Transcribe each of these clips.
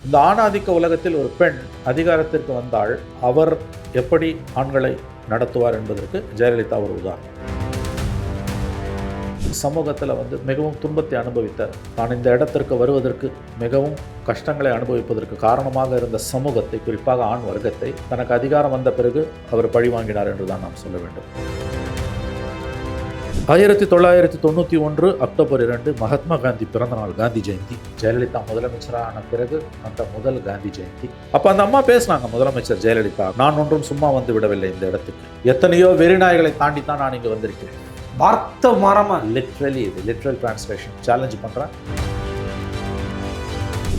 இந்த ஆணாதிக்க உலகத்தில் ஒரு பெண் அதிகாரத்திற்கு வந்தால் அவர் எப்படி ஆண்களை நடத்துவார் என்பதற்கு ஜெயலலிதா ஒரு உதாரணம். சமூகத்தில் மிகவும் துன்பத்தை அனுபவித்த, தான் இந்த இடத்திற்கு வருவதற்கு மிகவும் கஷ்டங்களை அனுபவிப்பதற்கு காரணமாக இருந்த சமூகத்தை, குறிப்பாக ஆண் வர்க்கத்தை தனக்கு அதிகாரம் வந்த பிறகு அவர் பழிவாங்கினார் என்று தான் நாம் சொல்ல வேண்டும். 1991 அக்டோபர் 2 மகாத்மா காந்தி பிறந்தநாள், காந்தி ஜெயந்தி. ஜெயலலிதா முதலமைச்சரான பிறகு அந்த முதல் காந்தி ஜெயந்தி. அப்போ அந்த அம்மா பேசினாங்க, முதலமைச்சர் ஜெயலலிதா, நான் ஒன்றும் சும்மா வந்து விடவில்லை இந்த இடத்துக்கு, எத்தனையோ வெறிநாய்களை தாண்டி தான் நான் இங்கே வந்திருக்கிறேன். வார்த்தை மாறாம லிட்ரலி, இது லிட்ரல் டிரான்ஸ்லேஷன். சேலஞ்ச் பண்ணுறேன்.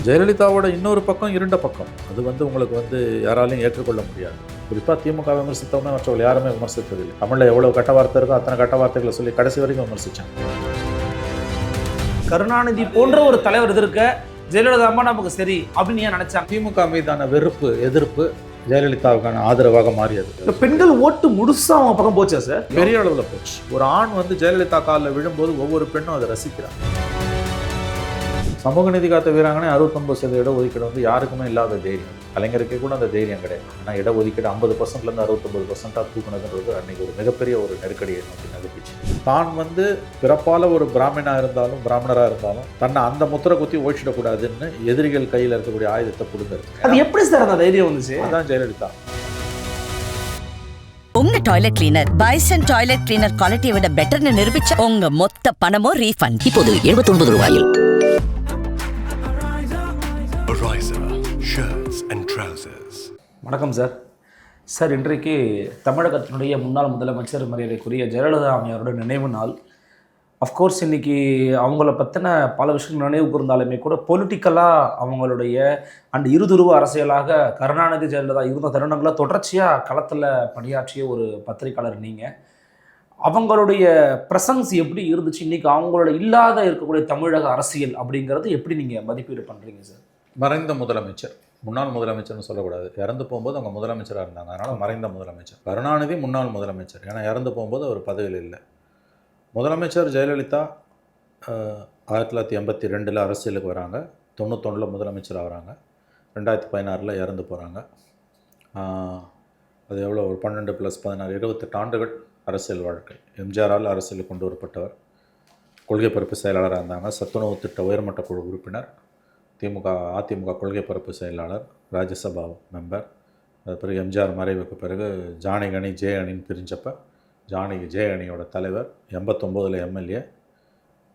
ஜெயலலிதாவோட இன்னொரு பக்கம் இருண்ட பக்கம், அது உங்களுக்கு யாராலையும் ஏற்றுக்கொள்ள முடியாது. குறிப்பாக திமுக விமர்சித்தவங்க மற்றவர்கள் யாருமே விமர்சித்ததில்லை. தமிழில் எவ்வளோ கட்ட வார்த்தை இருக்கோ அத்தனை கட்ட வார்த்தைகளை சொல்லி கடைசி வரைக்கும் விமர்சித்தாங்க. கருணாநிதி போன்ற ஒரு தலைவர் இருக்க ஜெயலலிதா அம்மா நமக்கு சரி அப்படின்னு ஏன் நினைச்சாங்க? திமுக மீதான வெறுப்பு, எதிர்ப்பு ஜெயலலிதாவுக்கான ஆதரவாக மாறியது. இந்த பெண்கள் ஓட்டு முழுசா அவங்க பக்கம் போச்சா சார்? பெரிய அளவில் போச்சு. ஒரு ஆண் ஜெயலலிதா காலில் விழும்போது ஒவ்வொரு பெண்ணும் அதை ரசிக்கிறாங்க. சமூக நீதி காத்த வீராங்கனை 69% இடஒதுக்கீடு யாருக்குமே இல்லாத தைரியம். கலைஞருக்கே கூட அந்த தைரியம் கிடையாது. ஆனால் இடஒதுக்கீடு 50%லேருந்து 69% தூக்குனதுன்றது அன்றைக்கி ஒரு மிகப்பெரிய ஒரு நெருக்கடியை நோக்கி நகர்த்திச்சு. தான் பிறப்பால் ஒரு பிராமணராக இருந்தாலும் தன்னை அந்த முத்திரை குத்தி ஓடிச்சிடக்கூடாதுன்னு எதிரிகள் கையில் இருக்கக்கூடிய ஆயுதத்தை கொடுங்கிறது. அது எப்படி சார் அந்த தைரியம் வந்துச்சு? அதுதான் ஜெயலலிதா. உங்க toilet cleaner bison toilet cleaner குவாலிட்டியை விட பெட்டர்னு நிரூபிச்ச உங்க மொத்த பணமும் ரீஃபண்ட் இப்போது 79 ரூபாயில். வணக்கம் சார். சார், இன்றைக்கு தமிழகத்தினுடைய முன்னாள் முதலமைச்சர் மரியாதைக்குரிய ஜெயலலிதா அம்மையாரோட நினைவு நாள். அஃப்கோர்ஸ் இன்றைக்கி அவங்கள பற்றின பல விஷயங்கள் நினைவு கூர்ந்தாலுமே கூட பொலிட்டிக்கலாக அவங்களுடைய அந்த இருதுருவ அரசியலாக கருணாநிதி ஜெயலலிதா இருந்த தருணங்களை தொடர்ச்சியாக களத்தில் பணியாற்றிய ஒரு பத்திரிகையாளர் நீங்கள். அவங்களுடைய ப்ரெசன்ஸ் எப்படி இருந்துச்சு, இன்றைக்கி அவங்களோட இல்லாத இருக்கக்கூடிய தமிழக அரசியல் அப்படிங்கிறது எப்படி நீங்கள் மதிப்பீடு பண்ணுறீங்க சார்? மறைந்த முதலமைச்சர், முன்னாள் முதலமைச்சர்னு சொல்லக்கூடாது. இறந்து போகும்போது அவங்க முதலமைச்சராக இருந்தாங்க, அதனால் மறைந்த முதலமைச்சர். கருணாநிதி முன்னாள் முதலமைச்சர், ஏன்னா இறந்து போகும்போது அவர் பதவியில் இல்லை. முதலமைச்சர் ஜெயலலிதா 1982 அரசியலுக்கு வராங்க, 91 முதலமைச்சர் ஆகிறாங்க, 2016 இறந்து போகிறாங்க. அது எவ்வளோ, ஒரு 12 + 16 28 ஆண்டுகள் அரசியல் வாழ்க்கை. எம்ஜிஆரால் அரசியலுக்கு கொண்டு வரப்பட்டவர், கொள்கை பரப்பு செயலாளராக இருந்தாங்க, சத்துணவு திட்ட உயர்மட்ட குழு உறுப்பினர், அதிமுக கொள்கை பரப்பு செயலாளர், ராஜ்யசபா மெம்பர். அது பிறகு எம்ஜிஆர் மறைவுக்கு பிறகு ஜானகி அணி ஜே அணின்னு பிரிஞ்சப்போ ஜானகி ஜே அணியோட தலைவர், 89 எம்எல்ஏ,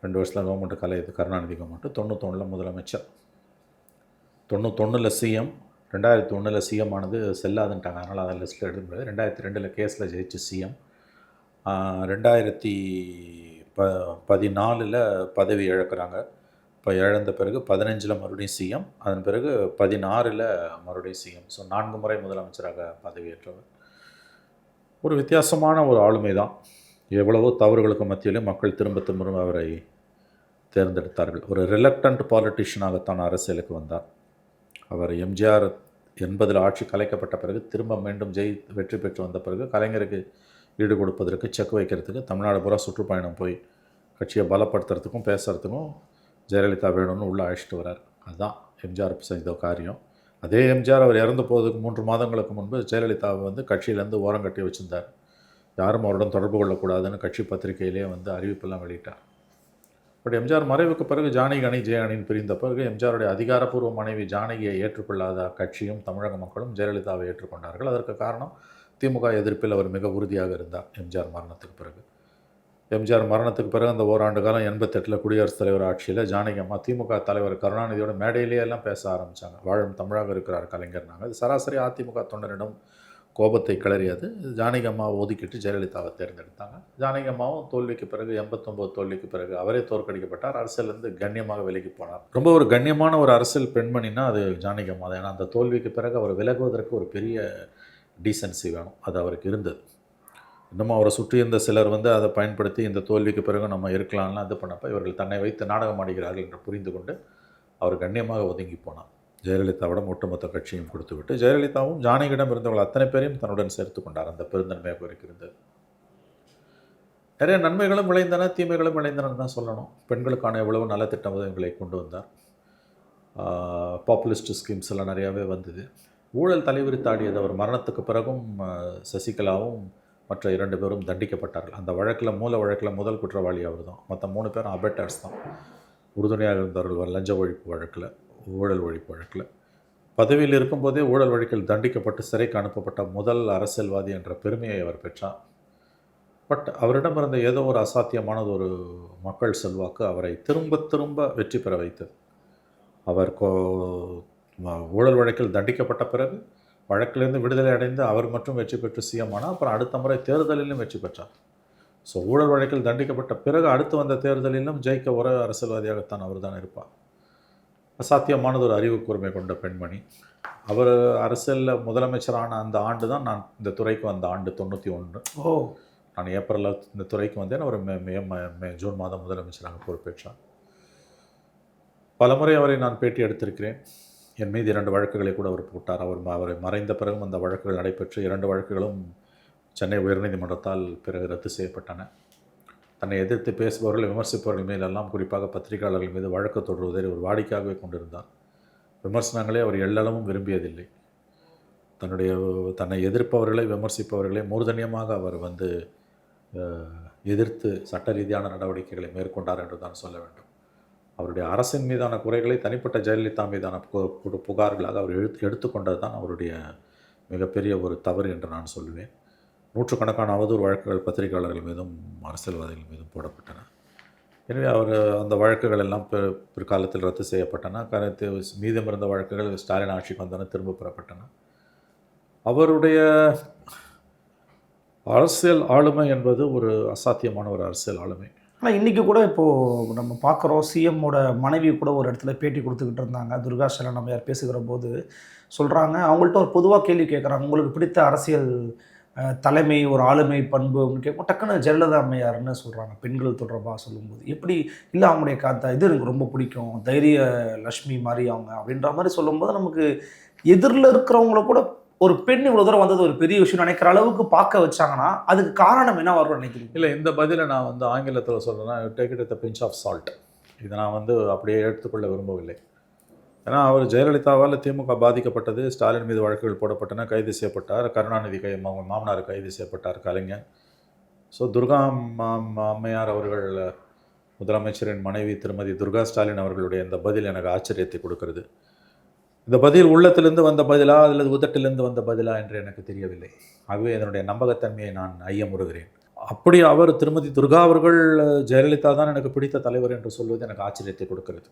2 வருஷத்தில் கவர்மெண்ட்டு கலையுது கருணாநிதி கவர்மெண்ட்டு. 91 முதலமைச்சர், 91 சிஎம், 2001 சிஎம் ஆனது செல்லாதுன்ட்டாங்க, அதனால் அதை லிஸ்ட்டில் எடுக்க முடியாது. 2002 கேஸில் ஜெயிச்சு சிஎம். 2014 பதவி இழக்கிறாங்க. இப்போ இழந்த பிறகு 15 மறுபடியும் சிஎம், அதன் பிறகு 16 மறுபடியும் சிஎம். ஸோ 4 முறை முதலமைச்சராக பதவியேற்றவர். ஒரு வித்தியாசமான ஒரு ஆளுமை தான். எவ்வளவோ தவறுகளுக்கு மத்தியிலும் மக்கள் திரும்ப அவரை தேர்ந்தெடுத்தார்கள். ஒரு ரிலக்டன்ட் பாலிட்டிஷியனாகத்தான் அரசியலுக்கு வந்தார். அவர் எம்ஜிஆர் 80 ஆட்சி கலைக்கப்பட்ட பிறகு திரும்ப மீண்டும் வெற்றி பெற்று வந்த பிறகு கலைஞருக்கு ஈடு கொடுப்பதற்கு, செக் வைக்கிறதுக்கு தமிழ்நாடு பூரா சுற்றுப்பயணம் போய் கட்சியை பலப்படுத்துறதுக்கும் பேசுகிறதுக்கும் ஜெயலலிதா வேணும்னு உள்ளே அழைச்சிட்டு வரார். அதுதான் எம்ஜிஆர் செய்த காரியம். அதே எம்ஜிஆர் அவர் இறந்து போவதுக்கு 3 மாதங்களுக்கு முன்பு ஜெயலலிதாவை கட்சியிலேருந்து ஓரங்கட்டி வச்சுருந்தார். யாரும் அவருடன் தொடர்பு கொள்ளக்கூடாதுன்னு கட்சி பத்திரிகையிலே அறிவிப்பெல்லாம் வெளியிட்டார். பட் எம்ஜிஆர் மறைவுக்கு பிறகு ஜானகி அணி ஜே அணின்னு பிரிந்த பிறகு எம்ஜிஆருடைய அதிகாரப்பூர்வ மனைவி ஜானகியை ஏற்றுக்கொள்ளாத கட்சியும் தமிழக மக்களும் ஜெயலலிதாவை ஏற்றுக்கொண்டார்கள். அதற்கு காரணம் திமுக எதிர்ப்பில் அவர் மிக உறுதியாக இருந்தார். எம்ஜிஆர் மரணத்துக்கு பிறகு அந்த ஓராண்டு காலம் 88 குடியரசுத் தலைவர் ஆட்சியில் ஜானகி அம்மா திமுக தலைவர் கருணாநிதியோட மேடையிலே எல்லாம் பேச ஆரம்பித்தாங்க. வாழும் தமிழாக இருக்கிறார் கலைஞர்னாங்க. இது சராசரி அதிமுக தொண்டரிடம் கோபத்தை கிளறியது. ஜானகி அம்மாவை ஒதுக்கிட்டு ஜெயலலிதாவை தேர்ந்தெடுத்தாங்க. ஜானகி அம்மாவும் தோல்விக்கு பிறகு 89 தோல்விக்கு பிறகு அவரே தோற்கடிக்கப்பட்டார். அரசியலேருந்து கண்ணியமாக விலகி போனார். ரொம்ப ஒரு கண்ணியமான ஒரு அரசியல் பெண்மணினா அது ஜானகி அம்மா தான். ஏன்னா அந்த தோல்விக்கு பிறகு அவர் விலகுவதற்கு ஒரு பெரிய டீசன்சி வேணும், அது அவருக்கு இருந்தது. இன்னமும் அவரை சுற்றி இருந்த சிலர் அதை பயன்படுத்தி இந்த தோல்விக்கு பிறகு நம்ம இருக்கலாம்லாம் இது பண்ணப்போ இவர்கள் தன்னை வைத்து நாடகம் ஆடுகிறார்கள் என்று புரிந்து கொண்டு அவர் கண்ணியமாக ஒதுங்கி போனார். ஜெயலலிதாவிடம் ஒட்டுமொத்த கட்சியும் கொடுத்துவிட்டு ஜெயலலிதாவும் ஜானகியிடம் இருந்தவர்கள் அத்தனை பேரையும் தன்னுடன் சேர்த்து கொண்டார். அந்த பெருந்தன்மையாக அவருக்கு இருந்தது. நிறைய நன்மைகளும் விளைந்தன, தீமைகளும் விளைந்தனன்னு தான் சொல்லணும். பெண்களுக்கான எவ்வளவு நலத்திட்ட உதவிகளை கொண்டு வந்தார். பாப்புலிஸ்ட் ஸ்கீம்ஸ் எல்லாம் நிறையாவே வந்தது. ஊழல் தலைவிரித்தாடியது. அவர் மரணத்துக்கு பிறகும் சசிகலாவும் மற்ற 2 பேரும் தண்டிக்கப்பட்டார்கள். அந்த வழக்கில் மூல வழக்கில் முதல் குற்றவாளி அவர் தான். மற்ற 3 பேரும் அபெட்டர்ஸ் தான், உறுதுணையாக இருந்தவர்கள் லஞ்ச ஒழிப்பு வழக்கில், ஊழல் ஒழிப்பு வழக்கில். பதவியில் இருக்கும்போதே ஊழல் வழக்கில் தண்டிக்கப்பட்டு சிறைக்கு அனுப்பப்பட்ட முதல் அரசியல்வாதி என்ற பெருமையை அவர் பெற்றார். பட் அவரிடமிருந்த ஏதோ ஒரு அசாத்தியமானது ஒரு மக்கள் செல்வாக்கு அவரை திரும்ப திரும்ப வெற்றி பெற வைத்தது. அவர் ஊழல் வழக்கில் தண்டிக்கப்பட்ட பிறகு வழக்கிலிருந்து விடுதலை அடைந்து அவர் மட்டும் வெற்றி பெற்று சிஎம் ஆனால் அப்புறம் அடுத்த முறை தேர்தலிலும் வெற்றி பெற்றார். ஸோ ஊழல் வழக்கில் தண்டிக்கப்பட்ட பிறகு அடுத்து வந்த தேர்தலிலும் ஜெயிக்க ஒரே அரசியல்வாதியாகத்தான் அவர் தான் இருப்பார். அசாத்தியமானது ஒரு அறிவு கூர்மை கொண்ட பெண்மணி. அவர் அரசியலில் முதலமைச்சரான அந்த ஆண்டு தான் நான் இந்த துறைக்கு வந்த ஆண்டு 91. நான் ஏப்ரலில் இந்த துறைக்கு வந்தேன். அவர் ஜூன் மாதம் முதலமைச்சராக பொறுப்பேற்றார். பலமுறை அவரை நான் பேட்டி எடுத்திருக்கிறேன். என் மீது 2 வழக்குகளை கூட அவர் போட்டார். அவரை மறைந்த பிறகும் அந்த வழக்குகள் நடைபெற்று 2 வழக்குகளும் சென்னை உயர்நீதிமன்றத்தால் பிறகு ரத்து செய்யப்பட்டன. தன்னை எதிர்த்து பேசுபவர்கள், விமர்சிப்பவர்கள் மேலெல்லாம், குறிப்பாக பத்திரிகையாளர்கள் மீது வழக்கு தொடர்வதை ஒரு வாடிக்கையாகவே கொண்டிருந்தார். விமர்சனங்களே அவர் எல்லளவும் விரும்பியதில்லை. தன்னை எதிர்ப்பவர்களை, விமர்சிப்பவர்களை மூர்தன்யமாக அவர் எதிர்த்து சட்ட ரீதியான நடவடிக்கைகளை மேற்கொண்டார் என்று தான் சொல்ல வேண்டும். அவருடைய அரசின் மீதான குறைகளை தனிப்பட்ட ஜெயலலிதா மீதான புகார்களாக அவர் எடுத்துக்கொண்டது தான் அவருடைய மிகப்பெரிய ஒரு தவறு என்று நான் சொல்லுவேன். நூற்றுக்கணக்கான அவதூறு வழக்குகள் பத்திரிகையாளர்கள் மீதும் அரசியல்வாதிகள் மீதும் போடப்பட்டன. எனவே அவர் அந்த வழக்குகள் எல்லாம் பிற்காலத்தில் ரத்து செய்யப்பட்டன. மீதமிருந்த வழக்குகள் ஸ்டாலின் ஆட்சிக்கு வந்தன, திரும்ப பெறப்பட்டன. அவருடைய அரசியல் ஆளுமை என்பது ஒரு அசாத்தியமான ஒரு அரசியல் ஆளுமை. ஆனால் இன்றைக்கி கூட இப்போது நம்ம பார்க்குறோம், சிஎம்மோட மனைவி கூட ஒரு இடத்துல பேட்டி கொடுத்துக்கிட்டு இருந்தாங்க. துர்கா ஸ்டாலின் அம்மையார் பேசுகிற போது சொல்கிறாங்க, அவங்கள்ட்ட ஒரு பொதுவாக கேள்வி கேட்குறாங்க, உங்களுக்கு பிடித்த அரசியல் தலைமை, ஒரு ஆளுமை பண்பு அப்படின்னு கேட்கும். டக்குன்னு ஜெயலலிதா அம்மையார்னு சொல்கிறாங்க. பெண்கள் தொடர்பாக சொல்லும்போது எப்படி இல்லை, அவங்களுடைய இது எனக்கு ரொம்ப பிடிக்கும், தைரிய லக்ஷ்மி மாதிரி அவங்க அப்படின்ற மாதிரி சொல்லும்போது நமக்கு எதிரில் இருக்கிறவங்கள கூட ஒரு பெண் இவ்வளோ தூரம் வந்தது ஒரு பெரிய விஷயம் நினைக்கிற அளவுக்கு பார்க்க வச்சாங்கன்னா அதுக்கு காரணம் என்ன வரும் நினைக்கிறீங்க? இல்லை, இந்த பதிலை நான் ஆங்கிலத்தில் சொல்கிறேன்னா, take it with a pinch of salt. இதை நான் அப்படியே எடுத்துக்கொள்ள விரும்பவில்லை. ஏன்னா அவர் ஜெயலலிதாவால் திமுக பாதிக்கப்பட்டது. ஸ்டாலின் மீது வழக்குகள் போடப்பட்டன, கைது செய்யப்பட்டார். கருணாநிதி மாமனார் கைது செய்யப்பட்டார், கலைஞர். ஸோ துர்கா அம்மையார் அவர்கள், முதலமைச்சரின் மனைவி திருமதி துர்கா ஸ்டாலின் அவர்களுடைய இந்த பதில் எனக்கு ஆச்சரியத்தை கொடுக்கிறது. இந்த பதில் உள்ளத்திலிருந்து வந்த பதிலா அல்லது உதட்டிலிருந்து வந்த பதிலா என்று எனக்கு தெரியவில்லை. ஆகவே இதனுடைய நம்பகத்தன்மையை நான் ஐயமுறுகிறேன். அப்படி அவர் திருமதி துர்கா அவர்கள் ஜெயலலிதா தான் எனக்கு பிடித்த தலைவர் என்று சொல்வது எனக்கு ஆச்சரியத்தை கொடுக்கிறது.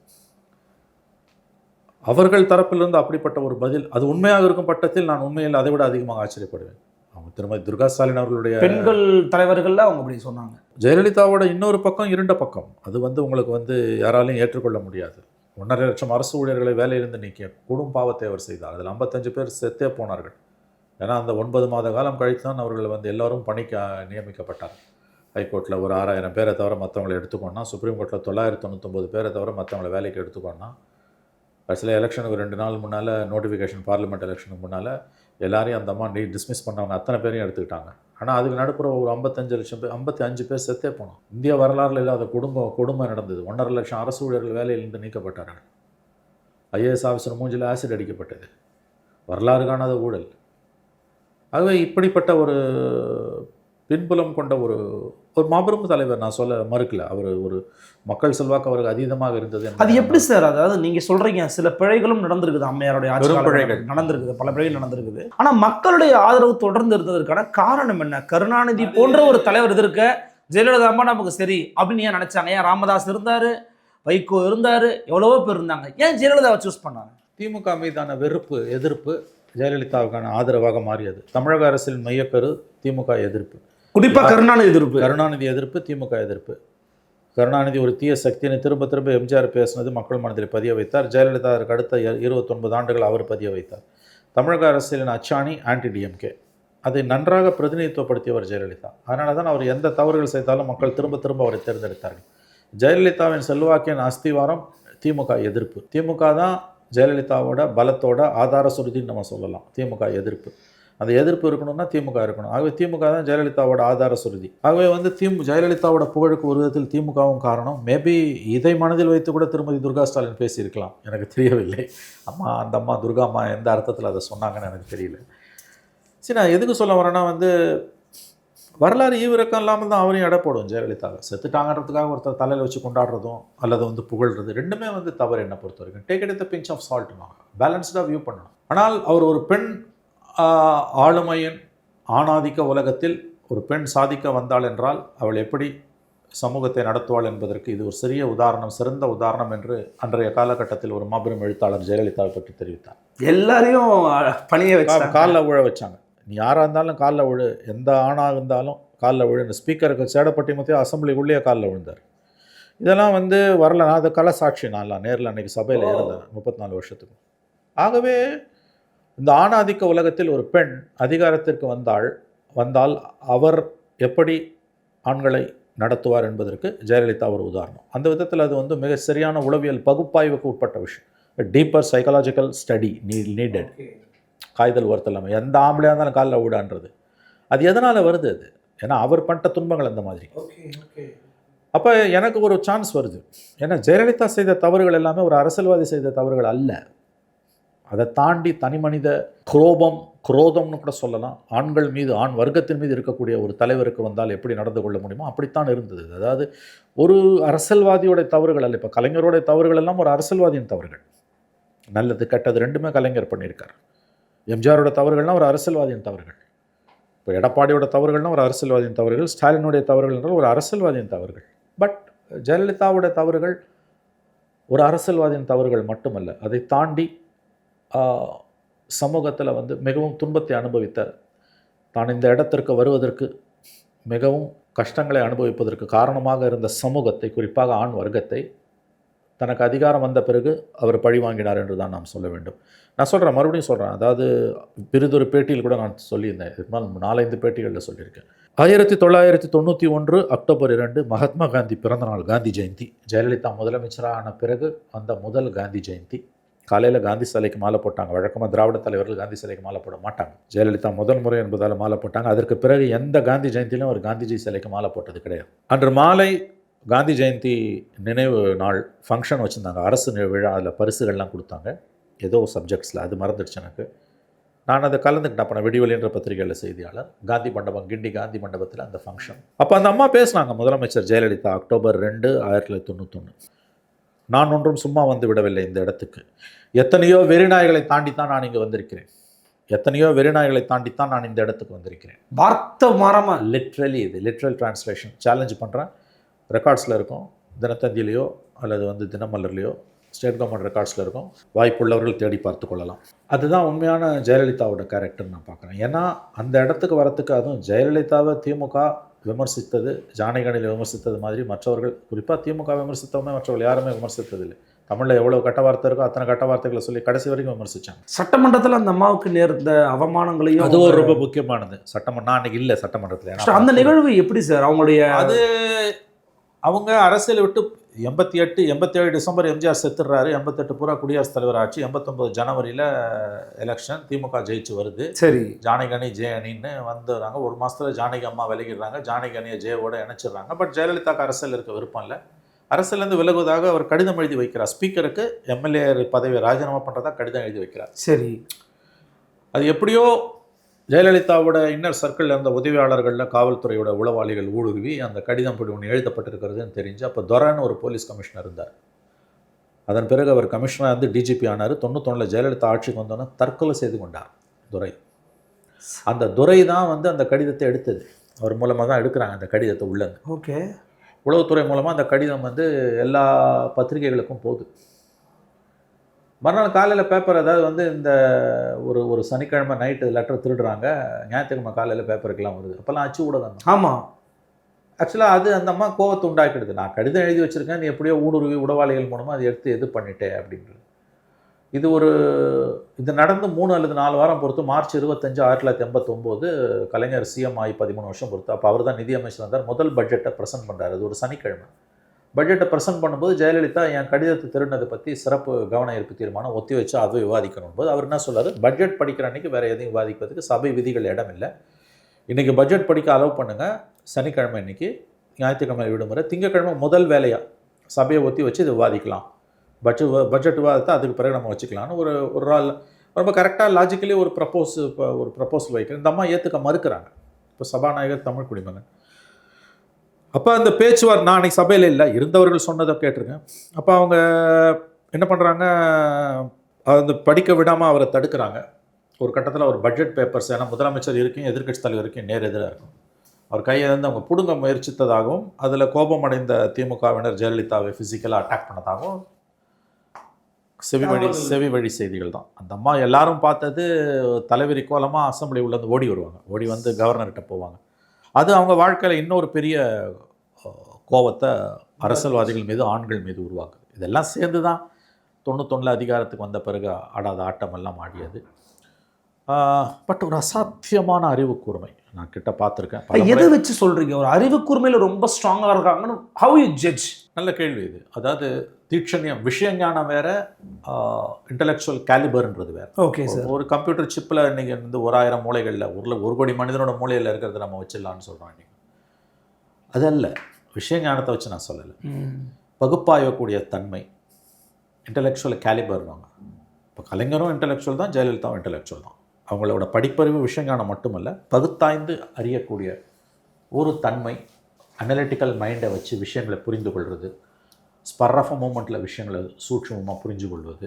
அவர்கள் தரப்பிலிருந்து அப்படிப்பட்ட ஒரு பதில் அது உண்மையாக இருக்கும் பட்சத்தில் நான் உண்மையில் அதை விட அதிகமாக ஆச்சரியப்படுவேன். அவங்க திருமதி துர்கா ஸ்டாலின் அவர்களுடைய பெண்கள் தலைவர்கள் அவங்க அப்படி சொன்னாங்க. ஜெயலலிதாவோட இன்னொரு பக்கம், இருண்ட பக்கம், அது உங்களுக்கு யாராலையும் ஏற்றுக்கொள்ள முடியாது. 1.5 லட்சம் அரசு ஊழியர்களை வேலையிலிருந்து நீக்கிய கொடும் பாவத்தை அவர் செய்தார். அதில் 55 பேர் செத்தே போனார்கள். ஏன்னா அந்த 9 மாத காலம் கழித்து தான் அவர்கள் எல்லோரும் பணிக்கு நியமிக்கப்பட்டார். ஹைகோர்ட்டில் ஒரு 6000 பேரை தவிர மற்றவங்களை எடுத்துக்கோன்னா, சுப்ரீம் கோர்ட்டில் 999 பேரை தவிர மற்றவங்களை வேலைக்கு எடுத்துக்கோன்னா, கடைசியில் எலெக்ஷனுக்கு 2 நாள் முன்னால் நோட்டிஃபிகேஷன், பார்லிமெண்ட் எலெக்ஷனுக்கு முன்னால் எல்லாரையும் அந்த அம்மா டிஸ்மிஸ் பண்ணவங்க அத்தனை பேரையும் எடுத்துக்கிட்டாங்க. ஆனால் அதுக்கு நடுப்புற ஒரு 55 பேர் செத்தே போனோம். இந்திய வரலாறுல இல்லாத கொடுமை நடந்தது. 1.5 லட்சம் அரசு ஊழியர்கள் வேலையிலிருந்து நீக்கப்பட்டார்கள். ஐஏஎஸ் ஆஃபீஸர் மூஞ்சில் ஆசிட் அடிக்கப்பட்டது. வரலாறு காணாத ஊழல். ஆகவே இப்படிப்பட்ட ஒரு பின்புலம் கொண்ட ஒரு மாபெரும் தலைவர் நான் சொல்ல மறுக்கல. அவர் ஒரு மக்கள் செல்வாக்கு அவருக்கு அதீதமாக இருந்தது. அது எப்படி சார்? அதாவது நீங்க சொல்றீங்க சில பிழைகளும் நடந்திருக்குது, அம்மையாருடைய ஆட்சி நடந்திருக்குது, பல பிழைகள் நடந்திருக்குது. ஆனா மக்களுடைய ஆதரவு தொடர்ந்து இருந்ததற்கான காரணம் என்ன? கருணாநிதி போன்ற ஒரு தலைவர் இருக்க ஜெயலலிதா அம்மா நமக்கு சரி அப்படின்னு ஏன் நினைச்சாங்க? ஏன் ராமதாஸ் இருந்தாரு, வைகோ இருந்தாரு, எவ்வளவோ பேர் இருந்தாங்க, ஏன் ஜெயலலிதாவை சூஸ் பண்ணாங்க? திமுக மீதான வெறுப்பு, எதிர்ப்பு ஜெயலலிதாவுக்கான ஆதரவாக மாறியது. தமிழக அரசின் மையக்கரு திமுக எதிர்ப்பு, குறிப்பாக கருணாநிதி எதிர்ப்பு, திமுக எதிர்ப்பு. கருணாநிதி ஒரு தீய சக்தியை திரும்ப திரும்ப எம்ஜிஆர் பேசினது மக்கள் மனதில் பதிய வைத்தார். ஜெயலலிதா அதற்கு அடுத்த 29 ஆண்டுகள் அவர் பதிய வைத்தார். தமிழக அரசியலின் அச்சாணி ஆன்டி டிஎம்கே, அதை நன்றாக பிரதிநிதித்துவப்படுத்தியவர் ஜெயலலிதா. அதனால தான் அவர் எந்த தவறுகள் செய்தாலும் மக்கள் திரும்ப திரும்ப அவரை தேர்ந்தெடுத்தார்கள். ஜெயலலிதாவின் செல்வாக்கின் அஸ்திவாரம் திமுக எதிர்ப்பு. திமுக தான் ஜெயலலிதாவோட பலத்தோட ஆதார சுருதின்னு நம்ம சொல்லலாம். திமுக எதிர்ப்பு. அந்த எதிர்ப்பு இருக்கணும்னா திமுக இருக்கணும். ஆகவே திமுக தான் ஜெயலலிதாவோட ஆதார சுருதி. ஆகவே வந்து ஜெயலலிதாவோட புகழுக்கு ஒரு விதத்தில் திமுகவும் காரணம். மேபி இதை மனதில் வைத்து கூட திருமதி துர்கா ஸ்டாலின் பேசியிருக்கலாம், எனக்கு தெரியவில்லை. அந்த அம்மா துர்கா அம்மா எந்த அர்த்தத்தில் அதை சொன்னாங்கன்னு எனக்கு தெரியல. சரி, நான் எதுக்கு சொல்ல வரேன்னா வந்து வரலாறு ஈவிரக்கம் இல்லாமல் தான் அவரையும் எடை போடும் ஜெயலலிதாவை. செத்துட்டாங்கன்றதுக்காக ஒருத்தர் தலையில் வச்சு கொண்டாடுறதும் அல்லது வந்து புகழ்றது ரெண்டுமே வந்து தவறு என்னை பொறுத்த வரைக்கும். Take it with pinch of சால்ட்னா பேலன்ஸ்டாக வியூ பண்ணணும். ஆனால் அவர் ஒரு பெண் ஆளுமையின் ஆணாதிக்க உலகத்தில் ஒரு பெண் சாதிக்க வந்தாள் என்றால் அவள் எப்படி சமூகத்தை நடத்துவாள் என்பதற்கு இது ஒரு சிறிய உதாரணம், சிறந்த உதாரணம் என்று அன்றைய காலகட்டத்தில் ஒரு மாபெரும் எழுத்தாளர் ஜெயலலிதாவை பற்றி தெரிவித்தார். எல்லாரையும் பணியை வச்சு காலில் விழ வச்சாங்க. நீ யாராக இருந்தாலும் காலில் விழு, எந்த ஆணாக இருந்தாலும் காலில் விழுன்னு. ஸ்பீக்கருக்கு சேடப்பட்டி மத்திய அசம்பிளிக்குள்ளேயே காலில் விழுந்தார். இதெல்லாம் வந்து வரல. நான் அதை கலை சாட்சி, நான்லாம் நேரில் அன்றைக்கி சபையில் இருந்தேன் 34 வருஷத்துக்கு. ஆகவே இந்த ஆணாதிக்க உலகத்தில் ஒரு பெண் அதிகாரத்திற்கு வந்தால் அவர் எப்படி ஆண்களை நடத்துவார் என்பதற்கு ஜெயலலிதா ஒரு உதாரணம். அந்த விதத்தில் அது வந்து மிக சரியான உளவியல் பகுப்பாய்வுக்கு உட்பட்ட விஷயம். Deeper psychological study needed. காய்தல் ஒருத்தர் இல்லாமல் எந்த ஆம்பளையாக இருந்தாலும் காலில் விடான்றது அது எதனால் வருது? அது ஏன்னா அவர் பண்ணிட்ட துன்பங்கள் அந்த மாதிரி. அப்போ எனக்கு ஒரு சான்ஸ் வருது. ஏன்னா ஜெயலலிதா செய்த தவறுகள் எல்லாமே ஒரு அரசியல்வாதி செய்த தவறுகள் அல்ல. அதை தாண்டி தனி மனித குரோதம்னு கூட சொல்லலாம். ஆண்கள் மீது, ஆண் வர்க்கத்தின் மீது இருக்கக்கூடிய ஒரு தலைவருக்கு வந்தால் எப்படி நடந்து கொள்ள முடியுமோ அப்படித்தான் இருந்தது. அதாவது ஒரு அரசியல்வாதியோட தவறுகள் அல்ல. இப்போ கலைஞரோட தவறுகள் எல்லாம் ஒரு அரசியல்வாதியின் தவறுகள். நல்லது கெட்டது ரெண்டுமே கலைஞர் பண்ணியிருக்கார். எம்ஜிஆரோட தவறுகள்னால் ஒரு அரசியல்வாதியின் தவறுகள். இப்போ எடப்பாடியோட தவறுகள்னால் ஒரு அரசியல்வாதியின் தவறுகள். ஸ்டாலினுடைய தவறுகள் என்றால் ஒரு அரசியல்வாதியின் தவறுகள். பட் ஜெயலலிதாவோட தவறுகள் ஒரு அரசியல்வாதியின் தவறுகள் மட்டுமல்ல. அதை தாண்டி சமூகத்தில் வந்து மிகவும் துன்பத்தை அனுபவித்த, தான் இந்த இடத்திற்கு வருவதற்கு மிகவும் கஷ்டங்களை அனுபவிப்பதற்கு காரணமாக இருந்த சமூகத்தை, குறிப்பாக ஆண் வர்க்கத்தை தனக்கு அதிகாரம் வந்த பிறகு அவர் பழி வாங்கினார் என்று தான் நாம் சொல்ல வேண்டும். நான் சொல்கிறேன், மறுபடியும் சொல்கிறேன். அதாவது பிறிதொரு பேட்டியில் கூட நான் சொல்லியிருந்தேன். இதுக்கு மேலே 4-5 பேட்டிகளில் சொல்லியிருக்கேன். 1991 அக்டோபர் 2 மகாத்மா காந்தி பிறந்தநாள், காந்தி ஜெயந்தி. ஜெயலலிதா முதலமைச்சரான பிறகு அந்த முதல் காந்தி ஜெயந்தி. காலையில் காந்தி சிலைக்கு மாலை போட்டாங்க. வழக்கமாக திராவிட தலைவர்கள் காந்தி சிலைக்கு மாலை போட மாட்டாங்க. ஜெயலலிதா முதல் முறை என்பதால் மாலை போட்டாங்க. அதற்கு பிறகு எந்த காந்தி ஜெயந்தியிலும் ஒரு காந்திஜி சிலைக்கு மாலை போட்டது கிடையாது. அன்று மாலை காந்தி ஜெயந்தி நினைவு நாள் ஃபங்க்ஷன் வச்சுருந்தாங்க. அரசு விழா. அதில் பரிசுகள்லாம் கொடுத்தாங்க ஏதோ சப்ஜெக்ட்ஸில். அது மறந்துடுச்சு எனக்கு. நான் அதை கலந்துக்கிட்டேன். அப்போ நான் விடிவெளி என்ற பத்திரிகையில் செய்தியாளர். காந்தி மண்டபம், கிண்டி காந்தி மண்டபத்தில் அந்த ஃபங்க்ஷன். அப்போ அந்த அம்மா பேசினாங்க, முதலமைச்சர் ஜெயலலிதா, அக்டோபர் 2, 1991. நான் ஒன்றும் சும்மா வந்து விடவில்லை இந்த இடத்துக்கு. எத்தனையோ வெறிநாய்களை தாண்டித்தான் நான் இங்கே வந்திருக்கிறேன். எத்தனையோ வெறிநாய்களை தாண்டித்தான் நான் இந்த இடத்துக்கு வந்திருக்கிறேன். வார்த்தை மாறாமல் லிட்ரலி, இது லிட்ரல் டிரான்ஸ்லேஷன். சேலஞ்ச் பண்ணுறேன். ரெக்கார்ட்ஸில் இருக்கும், தினத்தந்திலையோ அல்லது வந்து தினமலர்லையோ, ஸ்டேட் கவர்மெண்ட் ரெக்கார்ட்ஸில் இருக்கும். வாய்ப்புள்ளவர்கள் தேடி பார்த்து கொள்ளலாம். அதுதான் உண்மையான ஜெயலலிதாவோட கேரக்டர் நான் பார்க்குறேன். ஏன்னா அந்த இடத்துக்கு வரத்துக்கு, அதுவும் ஜெயலலிதாவை திமுக விமர்சித்தது, ஜானகியில் விமர்சித்தது மாதிரி மற்றவர்கள், குறிப்பாக திமுக விமர்சித்தவங்க மற்றவர்கள் யாருமே விமர்சித்ததில்லை. தமிழில் எவ்வளோ கட்ட வார்த்தை இருக்கோ அத்தனை கட்ட வார்த்தைகளை சொல்லி கடைசி வரைக்கும் விமர்சித்தாங்க. சட்டமன்றத்தில் அந்த அம்மாவுக்கு நேர்ந்த அவமானங்களையும், அது ஒரு ரொம்ப முக்கியமானது. சட்டமன்றம் அன்றைக்கி இல்லை சட்டமன்றத்தில். அந்த நிகழ்வு எப்படி சார் அவங்களுடைய, அது அவங்க அரசியலை விட்டு 87 டிசம்பர் எம்ஜிஆர் செத்துடுறாரு. 88 பூரா குடியரசுத் தலைவர் ஆட்சி. 89 ஜனவரியில் எலெக்ஷன். திமுக ஜெயிச்சு வருது. சரி, ஜானகி அணி ஜெய அணின்னு வந்துடுறாங்க. ஒரு மாதத்தில் ஜானகி அம்மா விலகிடுறாங்க. ஜானகி அணியை ஜெயோட இணைச்சிடுறாங்க. பட் ஜெயலலிதாவுக்கு அரசியல் இருக்க விருப்பம் இல்லை. அரசியலேருந்து விலகுவதாக அவர் கடிதம் எழுதி வைக்கிறார். ஸ்பீக்கருக்கு எம்எல்ஏ பதவியை ராஜினாமா பண்ணுறதா கடிதம் எழுதி வைக்கிறார். சரி, அது எப்படியோ ஜெயலலிதாவோட இன்னர் சர்க்கிளில் இருந்த உதவியாளர்களில் காவல்துறையோட உளவாளிகள் ஊடுருவி அந்த கடிதம் இப்படி ஒன்று எழுதப்பட்டிருக்கிறதுன்னு தெரிஞ்சு, அப்போ துரைன்னு ஒரு போலீஸ் கமிஷனர் இருந்தார். அதன் பிறகு அவர் கமிஷனராக இருந்து டிஜிபி ஆனார். 91 ஜெயலலிதா ஆட்சிக்கு வந்தோன்னே தற்கொலை செய்து கொண்டார் துரை. அந்த துரை தான் வந்து அந்த கடிதத்தை எடுத்தது. அவர் மூலமாக தான் எடுக்கிறாங்க அந்த கடிதத்தை உள்ளது. ஓகே, உளவுத்துறை மூலமாக அந்த கடிதம் வந்து எல்லா பத்திரிகைகளுக்கும் போகுது. மறுநாள் காலையில் பேப்பர், அதாவது வந்து இந்த ஒரு சனிக்கிழமை நைட்டு லெட்டர் திருடுறாங்க, ஞாயிற்றுக்கிழமை காலையில் பேப்பருக்கெல்லாம் வருது. அப்போல்லாம் அச்சு ஊடகம். ஆமாம், ஆக்சுவலாக அது அந்த அம்மா கோவத்தை உண்டாக்கிடுது. நான் கடிதம் எழுதி வச்சுருக்கேன், நீ எப்படியோ ஊடுருவி உடவாளிகள் மூலமாக அதை எடுத்து எது பண்ணிட்டேன் அப்படின்றது. இது நடந்து 3 அல்லது 4 வாரம் பொறுத்து மார்ச் 25, 1989 கலைஞர் சிஎம் ஆகி 13 வருஷம் பொறுத்து. அப்போ அவர் தான் நிதியமைச்சர் வந்தார். முதல் பட்ஜெட்டை ப்ரெசென்ட் பண்ணுறாரு. அது ஒரு சனிக்கிழமை. பட்ஜெட்டை ப்ரெசென்ட் பண்ணும்போது ஜெயலலிதா என் கடிதத்தை திருடினதை பற்றி சிறப்பு கவன ஈர்ப்பு தீர்மானம் ஒத்தி வச்சு அதை விவாதிக்கணும் போது அவர் என்ன சொல்றாரு, பட்ஜெட் படிக்கிற அன்றைக்கி வேறு எதையும் விவாதிப்பதுக்கு சபை விதிகள் இடம் இல்லை, இன்றைக்கி பட்ஜெட் படிக்க அலோவ் பண்ணுங்கள், சனிக்கிழமை இன்றைக்கி, ஞாயிற்றுக்கிழமை விடுமுறை, திங்கக்கிழமை முதல் வேலையாக சபையை ஒத்தி வச்சு இது விவாதிக்கலாம், பட்ஜெட் விவாதத்தை அதுக்கு பிறகு நம்ம வச்சுக்கலான்னு ஒரு நாள் ரொம்ப கரெக்டாக லாஜிக்கலி ஒரு ப்ரப்போசல் வைக்கிறேன். இந்த அம்மா ஏற்றுக்க மறுக்கிறாங்க. இப்போ சபாநாயகர் தமிழ் குடிமகன். அப்போ அந்த பேச்சுவார்த்தை நான் அன்றைக்கி சபையில் இல்லை, இருந்தவர்கள் சொன்னதை கேட்டிருக்கேன். அப்போ அவங்க என்ன பண்ணுறாங்க, அந்த படிக்க விடாமல் அவரை தடுக்கிறாங்க. ஒரு கட்டத்தில் ஒரு பட்ஜெட் பேப்பர்ஸ், ஏன்னா முதலமைச்சர் இருக்கும் எதிர்க்கட்சி தலைவர் இருக்கும் நேர் எதிராக இருக்கும், அவர் கையை வந்து அவங்க பிடுங்க முயற்சித்ததாகவும் அதில் கோபமடைந்த திமுகவினர் ஜெயலலிதாவை ஃபிசிக்கலாக அட்டாக் பண்ணதாகவும் செவி வழி செய்திகள் தான். அந்த அம்மா எல்லாரும் பார்த்தது தலைவரி கோலமாக அசம்பிளி உள்ளது ஓடி வருவாங்க, ஓடி வந்து கவர்னர்கிட்ட போவாங்க. அது அவங்க வாழ்க்கையில் இன்னொரு பெரிய கோபத்தை அரசியல்வாதிகள் மீது ஆண்கள் மீது உருவாக்குது. இதெல்லாம் சேர்ந்து தான் 91 அதிகாரத்துக்கு வந்த பிறகு ஆடாத ஆட்டமெல்லாம் ஆடியது. பட் ஒரு அசாத்தியமான அறிவு கூர்மை நான் கிட்ட பார்த்துருக்கேன். எதை வச்சு சொல்கிறீங்க ஒரு அறிவு கூர்மையில் ரொம்ப ஸ்ட்ராங்காக இருக்காங்கன்னு? How you judge? நல்ல கேள்வி இது. அதாவது தீட்சண்யம், விஷயஞானம் வேற, இன்டலெக்சுவல் கேலிபர்ன்றது வேறு. Okay sir. ஒரு கம்ப்யூட்டர் சிப்பில் நீங்கள் வந்து 1000 மூளைகளில் ஒரு கோடி மனிதனோட மூளையில் இருக்கிறத நம்ம வச்சிடலான்னு சொல்கிறோம் இன்றைக்கி. அதல்ல, விஷயஞானத்தை வச்சு நான் சொல்லலை. பகுப்பாய்வக்கூடிய தன்மை, இன்டலெக்சுவல் கேலிபர்னாங்க. இப்போ கலைஞரும் இன்டலெக்சுவல் தான், ஜெயலலிதாவும் இன்டலெக்சுவல் தான். அவங்களோட படிப்பறிவு விஷயஞானம் மட்டுமல்ல, பகுத்தாய்ந்து அறியக்கூடிய ஒரு தன்மை, அனலிட்டிக்கல் மைண்டை வச்சு விஷயங்களை புரிந்து கொள்வது, ஸ்பர் ஆஃப் அ மூமெண்ட்டில் விஷயங்களை சூட்சமமாக புரிஞ்சு கொள்வது,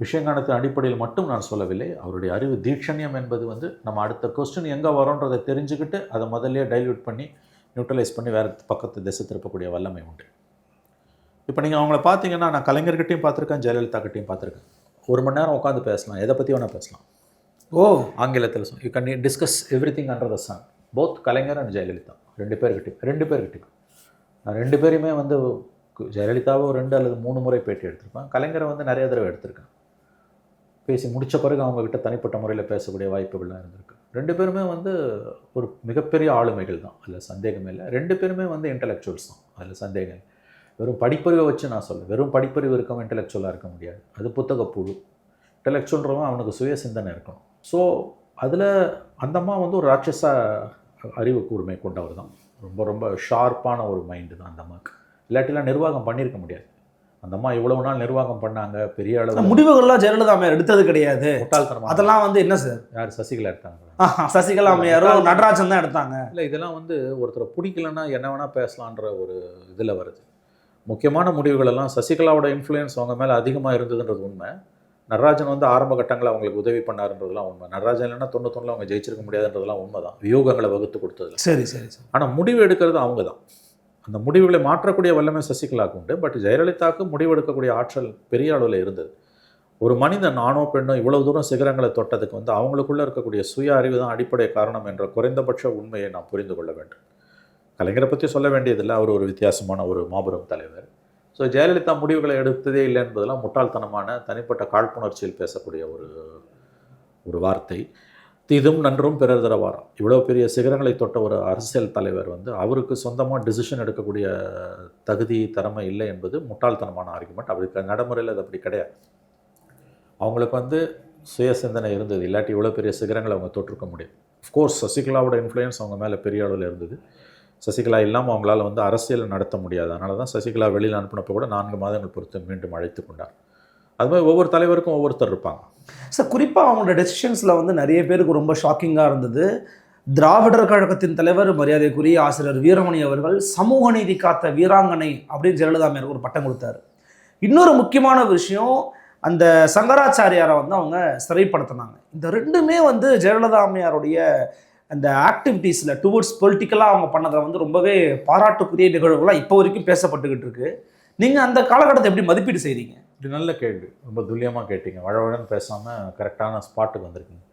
விஷயஞானத்தின் அடிப்படையில் மட்டும் நான் சொல்லவில்லை. அவருடைய அறிவு தீட்சண்யம் என்பது வந்து நம்ம அடுத்த கொஸ்டின் எங்கே வரோன்றதை தெரிஞ்சுக்கிட்டு அதை முதல்லையே டைல்யூட் பண்ணி நியூட்ரலைஸ் பண்ணி வேறு பக்கத்து திசை திருப்பக்கூடிய வல்லமை உண்டு. இப்போ நீங்கள் அவங்கள பார்த்தீங்கன்னா, நான் கலைஞர்கிட்டையும் பார்த்துருக்கேன், ஜெயலலிதாக்கிட்டையும் பார்த்துருக்கேன். 1 மணி நேரம் உட்காந்து பேசலாம், எதை பற்றி வேணால் பேசலாம். ஆங்கிலத்தில் you can discuss everything under the sun. Both Kalaignar and Jayalalitha ரெண்டு பேர்கிட்டையும் நான் 2 பேரையுமே வந்து ஜெயலலிதாவை 2 அல்லது 3 முறை பேட்டி எடுத்திருப்பேன். கலைஞரை வந்து நிறைய தடவை எடுத்திருக்கேன். பேசி முடித்த பிறகு அவங்கக்கிட்ட தனிப்பட்ட முறையில் பேசக்கூடிய வாய்ப்புகள்லாம் இருந்திருக்கு. 2 பேருமே வந்து ஒரு மிகப்பெரிய ஆளுமைகள் தான், அதில் சந்தேகமே இல்லை. 2 பேருமே வந்து இன்டலெக்சுவல்ஸ் தான், அதில் சந்தேகம். வெறும் படிப்பறிவை வச்சு நான் சொல்ல, வெறும் படிப்பறிவு இருக்கவும் இன்டலெக்சுவலாக இருக்க முடியாது. அது புத்தகப்புழு. இன்டலெக்சுவல்ன்றவன் அவனுக்கு சுய சிந்தனை இருக்கணும். ஸோ அதில் அந்த அம்மா வந்து ஒரு ராட்சச அறிவு கூர்மை கொண்டவர் தான். ரொம்ப ரொம்ப ஷார்ப்பான ஒரு மைண்டு தான் அந்த அம்மாவுக்கு. இல்லாட்டிலாம் நிர்வாகம் பண்ணியிருக்க முடியாது. அந்த அம்மா இவ்வளவு நாள் நிர்வாகம் பண்ணாங்க, பெரிய அளவு முடிவுகள்லாம் ஜெயலலிதா அம்மையார் எடுத்தது கிடையாது. முட்டாள்தனமாக அதெல்லாம் வந்து என்ன சார், யார் சசிகலா எடுத்தாங்க? சசிகலா அம்மையாரும் நடராஜன் தான் எடுத்தாங்க. இல்லை, இதெல்லாம் வந்து ஒருத்தரை பிடிக்கலன்னா என்ன வேணால் பேசலான்ற ஒரு இதில் வருது. முக்கியமான முடிவுகளெல்லாம் சசிகலாவோட இன்ஃப்ளூயன்ஸ் அவங்க மேலே அதிகமாக இருந்ததுன்றது உண்மை. நடராஜன் வந்து ஆரம்ப கட்டங்களில் அவங்களுக்கு உதவி பண்ணாருன்றதுலாம் உண்மை. நடராஜன் இல்லைன்னா 91 அவங்க ஜெயிச்சிருக்க முடியாதுன்றதுலாம் உண்மை தான், வியூகங்களை வகுத்து கொடுத்தது. சரி. ஆனால் முடிவு எடுக்கிறது அவங்க தான். அந்த முடிவுகளை மாற்றக்கூடிய வல்லமை சசிகலாவுக்கு உண்டு. பட் ஜெயலலிதாவுக்கு முடிவு எடுக்கக்கூடிய ஆற்றல் பெரிய அளவில் இருந்தது. ஒரு மனிதன் ஆணோ பெண்ணோ இவ்வளவு தூரம் சிகரங்களை தொட்டதுக்கு வந்து அவங்களுக்குள்ளே இருக்கக்கூடிய சுய அறிவு தான் அடிப்படை காரணம் என்ற குறைந்தபட்ச உண்மையை நாம் புரிந்து கொள்ள வேண்டும். கலைஞரை பற்றி சொல்ல வேண்டியதில்லை, அவர் ஒரு வித்தியாசமான ஒரு மாபெரும் தலைவர். ஸோ ஜெயலலிதா முடிவுகளை எடுத்ததே இல்லை என்பதெல்லாம் முட்டாள்தனமான தனிப்பட்ட காழ்ப்புணர்ச்சியில் பேசக்கூடிய ஒரு வார்த்தை. தீதும் நன்றும் பிறர் தரவாரம். இவ்வளோ பெரிய சிகரங்களை தொட்ட ஒரு அரசியல் தலைவர் வந்து அவருக்கு சொந்தமாக டிசிஷன் எடுக்கக்கூடிய தகுதி திறமை இல்லை என்பது முட்டாள்தனமான ஆர்குமெண்ட். அப்படி நடைமுறையில் அது அப்படி கிடையாது. அவங்களுக்கு வந்து சுய சிந்தனை இருந்தது, இல்லாட்டி இவ்வளோ பெரிய சிகரங்களை அவங்க தொட்டிருக்க முடியும். அஃப்கோர்ஸ் சசிகலாவோட இன்ஃப்ளூயன்ஸ் அவங்க மேலே பெரிய அளவில் இருந்தது. சசிகலா இல்லாமல் அவங்களால வந்து அரசியல் நடத்த முடியாது. அதனால தான் சசிகலா வெளியில் அனுப்பினப்போ கூட 4 மாதங்கள் பொறுத்து மீண்டும் அழைத்து கொண்டார். அது மாதிரி ஒவ்வொரு தலைவருக்கும் ஒவ்வொருத்தர் இருப்பாங்க சார். குறிப்பாக அவங்களோட டெசிஷன்ஸில் வந்து நிறைய பேருக்கு ரொம்ப ஷாக்கிங்காக இருந்தது. திராவிடர் கழகத்தின் தலைவர் மரியாதைக்குரிய ஆசிரியர் வீரமணி அவர்கள் சமூக நீதி காத்த வீராங்கனை அப்படின்னு ஜெயலலிதா அம்மையாருக்கு ஒரு பட்டம் கொடுத்தாரு. இன்னொரு முக்கியமான விஷயம், அந்த சங்கராச்சாரியாரை வந்து அவங்க சிறைப்படுத்தினாங்க. இந்த 2மே வந்து ஜெயலலிதா அம்மையாருடைய அந்த ஆக்டிவிட்டீஸில் டுவர்ட்ஸ் பொலிட்டிக்கலாக அவங்க பண்ணதை வந்து ரொம்பவே பாராட்டுக்குரிய நிகழ்வுகளாக இப்போ வரைக்கும் பேசப்பட்டுக்கிட்டு இருக்கு. நீங்கள் அந்த காலகட்டத்தை எப்படி மதிப்பீடு செய்கிறீங்க? இது நல்ல கேள்வி, ரொம்ப துல்லியமாக கேட்டீங்க. வழவழன்னு பேசாமல் கரெக்டான ஸ்பாட்டுக்கு வந்திருக்கீங்க.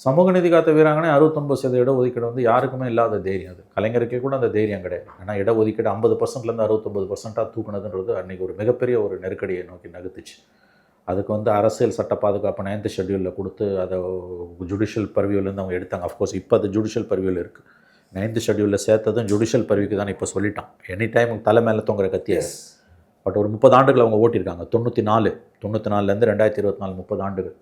சமூக நீதி காத்த வீராங்கனே 69% இடஒதுக்கீடு வந்து யாருக்குமே இல்லாத தைரியம். அது கலைஞருக்கே கூட அந்த தைரியம் கிடையாது. ஏன்னா இடஒதுக்கீடு 50%லேருந்து 69% தூக்குனதுன்றது அன்றைக்கி ஒரு மிகப்பெரிய ஒரு நெருக்கடியை நோக்கி நகர்த்துச்சு. அதுக்கு வந்து அரசியல் சட்ட பாதுகாப்பு 9th ஷெட்யூலில் கொடுத்து அதை ஜுடிஷியல் பர்வியூலேருந்து அவங்க எடுத்தாங்க. அஃப்கோர்ஸ் இப்போ அது ஜுடிஷியல் பர்வியூவில் இருக்குது. 9th ஷெட்யூலில் சேர்த்ததும் ஜுடிஷியல் பர்விக்கு தான் இப்போ சொல்லிட்டான். எனி டைம் தலை மேலே தொங்குற கத்தியை. பட் ஒரு 30 ஆண்டுகள் அவங்க ஓட்டியிருக்காங்க. 94லேருந்து 2024 30 ஆண்டுகள்.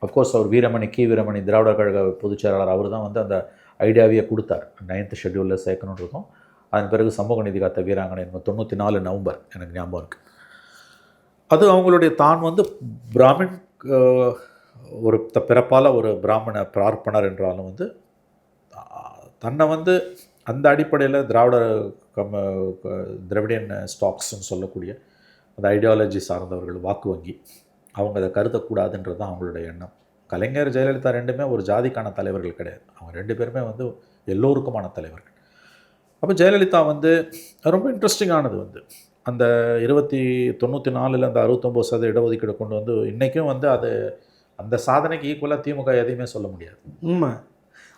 அஃப்கோர்ஸ் அவர் வீரமணி வீரமணி திராவிடர் கழக பொதுச் செயலாளர் அவர் தான் வந்து அந்த ஐடியாவையே கொடுத்தார் 9th ஷெட்யூலில் சேர்க்கணுன்னு இருக்கும். அதன் பிறகு சமூக நீதி காத்த வீராங்கனை 94 நவம்பர் எனக்கு ஞாபகம் இருக்குது. அது அவங்களுடைய தான் வந்து பிராமின் ஒரு பிறப்பால் ஒரு பிராமண பிரார்ப்பணர் என்றாலும் வந்து தன்னை வந்து அந்த அடிப்படையில் திராவிடியன் ஸ்டாக்ஸ்ன்னு சொல்லக்கூடிய அந்த ஐடியாலஜி சார்ந்தவர்கள் வாக்கு வங்கி அவங்க அதை கருதக்கூடாதுன்றது தான் அவங்களுடைய எண்ணம். கலைஞர் ஜெயலலிதா ரெண்டுமே ஒரு ஜாதிக்கான தலைவர்கள் கிடையாது. அவங்க 2 பேருமே வந்து எல்லோருக்குமான தலைவர்கள். அப்போ ஜெயலலிதா வந்து ரொம்ப இன்ட்ரெஸ்டிங்கானது வந்து அந்த 94ல் அந்த 69% இடஒதுக்கீடு கொண்டு வந்து இன்றைக்கும் வந்து அது அந்த சாதனைக்கு ஈக்குவலாக திமுக எதையுமே சொல்ல முடியாது. உண்மை.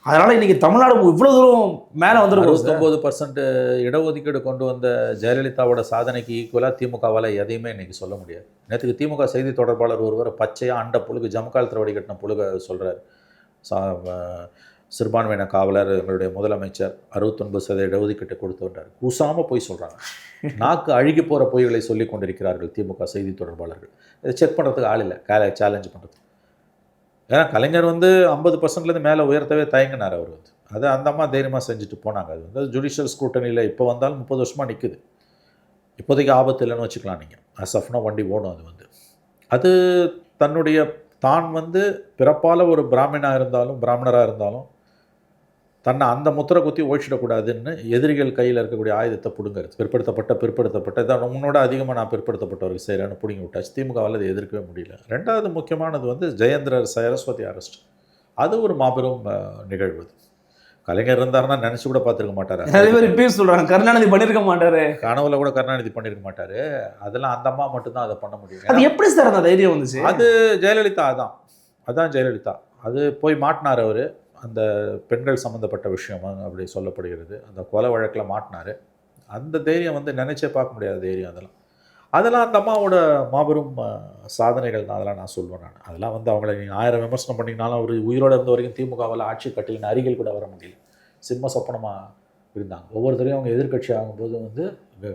அதனால் இன்றைக்கி தமிழ்நாடு இவ்வளோ தூரம் மேலே வந்து 69% இடஒதுக்கீடு கொண்டு வந்த ஜெயலலிதாவோட சாதனைக்கு ஈக்குவலாக திமுகவால் எதையுமே இன்றைக்கி சொல்ல முடியாது. நேற்றுக்கு திமுக செய்தி தொடர்பாளர் ஒருவர் பச்சையாக அண்ட புழுகு ஜமக்காலத்தில் வடிகட்டின புழுக சொல்கிறார். சிறுபான்மையின காவலர் எங்களுடைய முதலமைச்சர் 69% இடஒதுக்கீட்டை கொடுத்துன்றார். கூசாமல் போய் சொல்கிறாங்க. நாக்கு அழுகி போகிற பொய்களை சொல்லி கொண்டிருக்கிறார்கள் திமுக செய்தி தொடர்பாளர்கள். இதை செக் பண்ணுறதுக்கு ஆள் இல்லை, சேலஞ்ச் பண்ணுறதுக்கு. ஏன்னா கலைஞர் வந்து 50%லேருந்து மேலே உயர்த்தவே தயங்கினார். அவர் வந்து அதை அந்த அம்மா தைரியமாக செஞ்சுட்டு போனாங்க. அது வந்து ஜுடிஷியல் ஸ்க்ரூட்டனியில் இப்போ வந்தாலும் 30 வருஷமாக நிற்குது. இப்போதைக்கு ஆபத்து இல்லைன்னு வச்சுக்கலாம். நீங்கள் அசஃப்னா வண்டி ஓடும். அது வந்து அது தன்னுடைய தான் வந்து பிறப்பால் ஒரு பிராமணராக இருந்தாலும் தன்னை அந்த முத்திரை குத்தி ஓடிச்சிடக்கூடாதுன்னு எதிரிகள் கையில் இருக்கக்கூடிய ஆயுதத்தை பிடுங்கிறது. பிற்படுத்தப்பட்ட இதான் உன்னோட அதிகமாக நான் பிற்படுத்தப்பட்டவர்கள் செய்கிறேன்னு பிடிங்கி விட்டாச்சு. திமுகவால் அதை எதிர்க்கவே முடியல. 2வது முக்கியமானது வந்து ஜெயேந்திர சரஸ்வதி அரெஸ்ட். அது ஒரு மாபெரும் நிகழ்வு. கலைஞர் இருந்தாருன்னா நினச்சி கூட பார்த்துருக்க மாட்டார். நிறைய பேர் இப்பயும் சொல்கிறாங்க கருணாநிதி பண்ணியிருக்க மாட்டார். கனவுல கூட கருணாநிதி பண்ணியிருக்க மாட்டார். அதெல்லாம் அந்த அம்மா மட்டும்தான் அதை பண்ண முடியும். அது எப்படி சார் அந்த தைரியம் வந்துச்சு? அது ஜெயலலிதா அதான் ஜெயலலிதா. அது போய் மாட்டினார் அவர். அந்த பெண்கள் சம்மந்தப்பட்ட விஷயம் அப்படி சொல்லப்படுகிறது. அந்த கொலை வழக்கில் மாட்டினார். அந்த தைரியம் வந்து நினச்சே பார்க்க முடியாத தைரியம். அதெல்லாம் அந்த அம்மாவோட மாபெரும் சாதனைகள் தான். அதெல்லாம் நான் சொல்லுவேன். அதெல்லாம் வந்து அவங்கள நீங்கள் 1000 விமர்சனம் பண்ணிங்கனாலும் அவர் உயிரோடு இருந்த வரைக்கும் திமுகவால் ஆட்சி கட்டிலின் அருகில் கூட வர முடியல. சிம்ம சொப்பனமாக இருந்தாங்க. ஒவ்வொருத்தரையும் அவங்க எதிர்கட்சி ஆகும்போது வந்து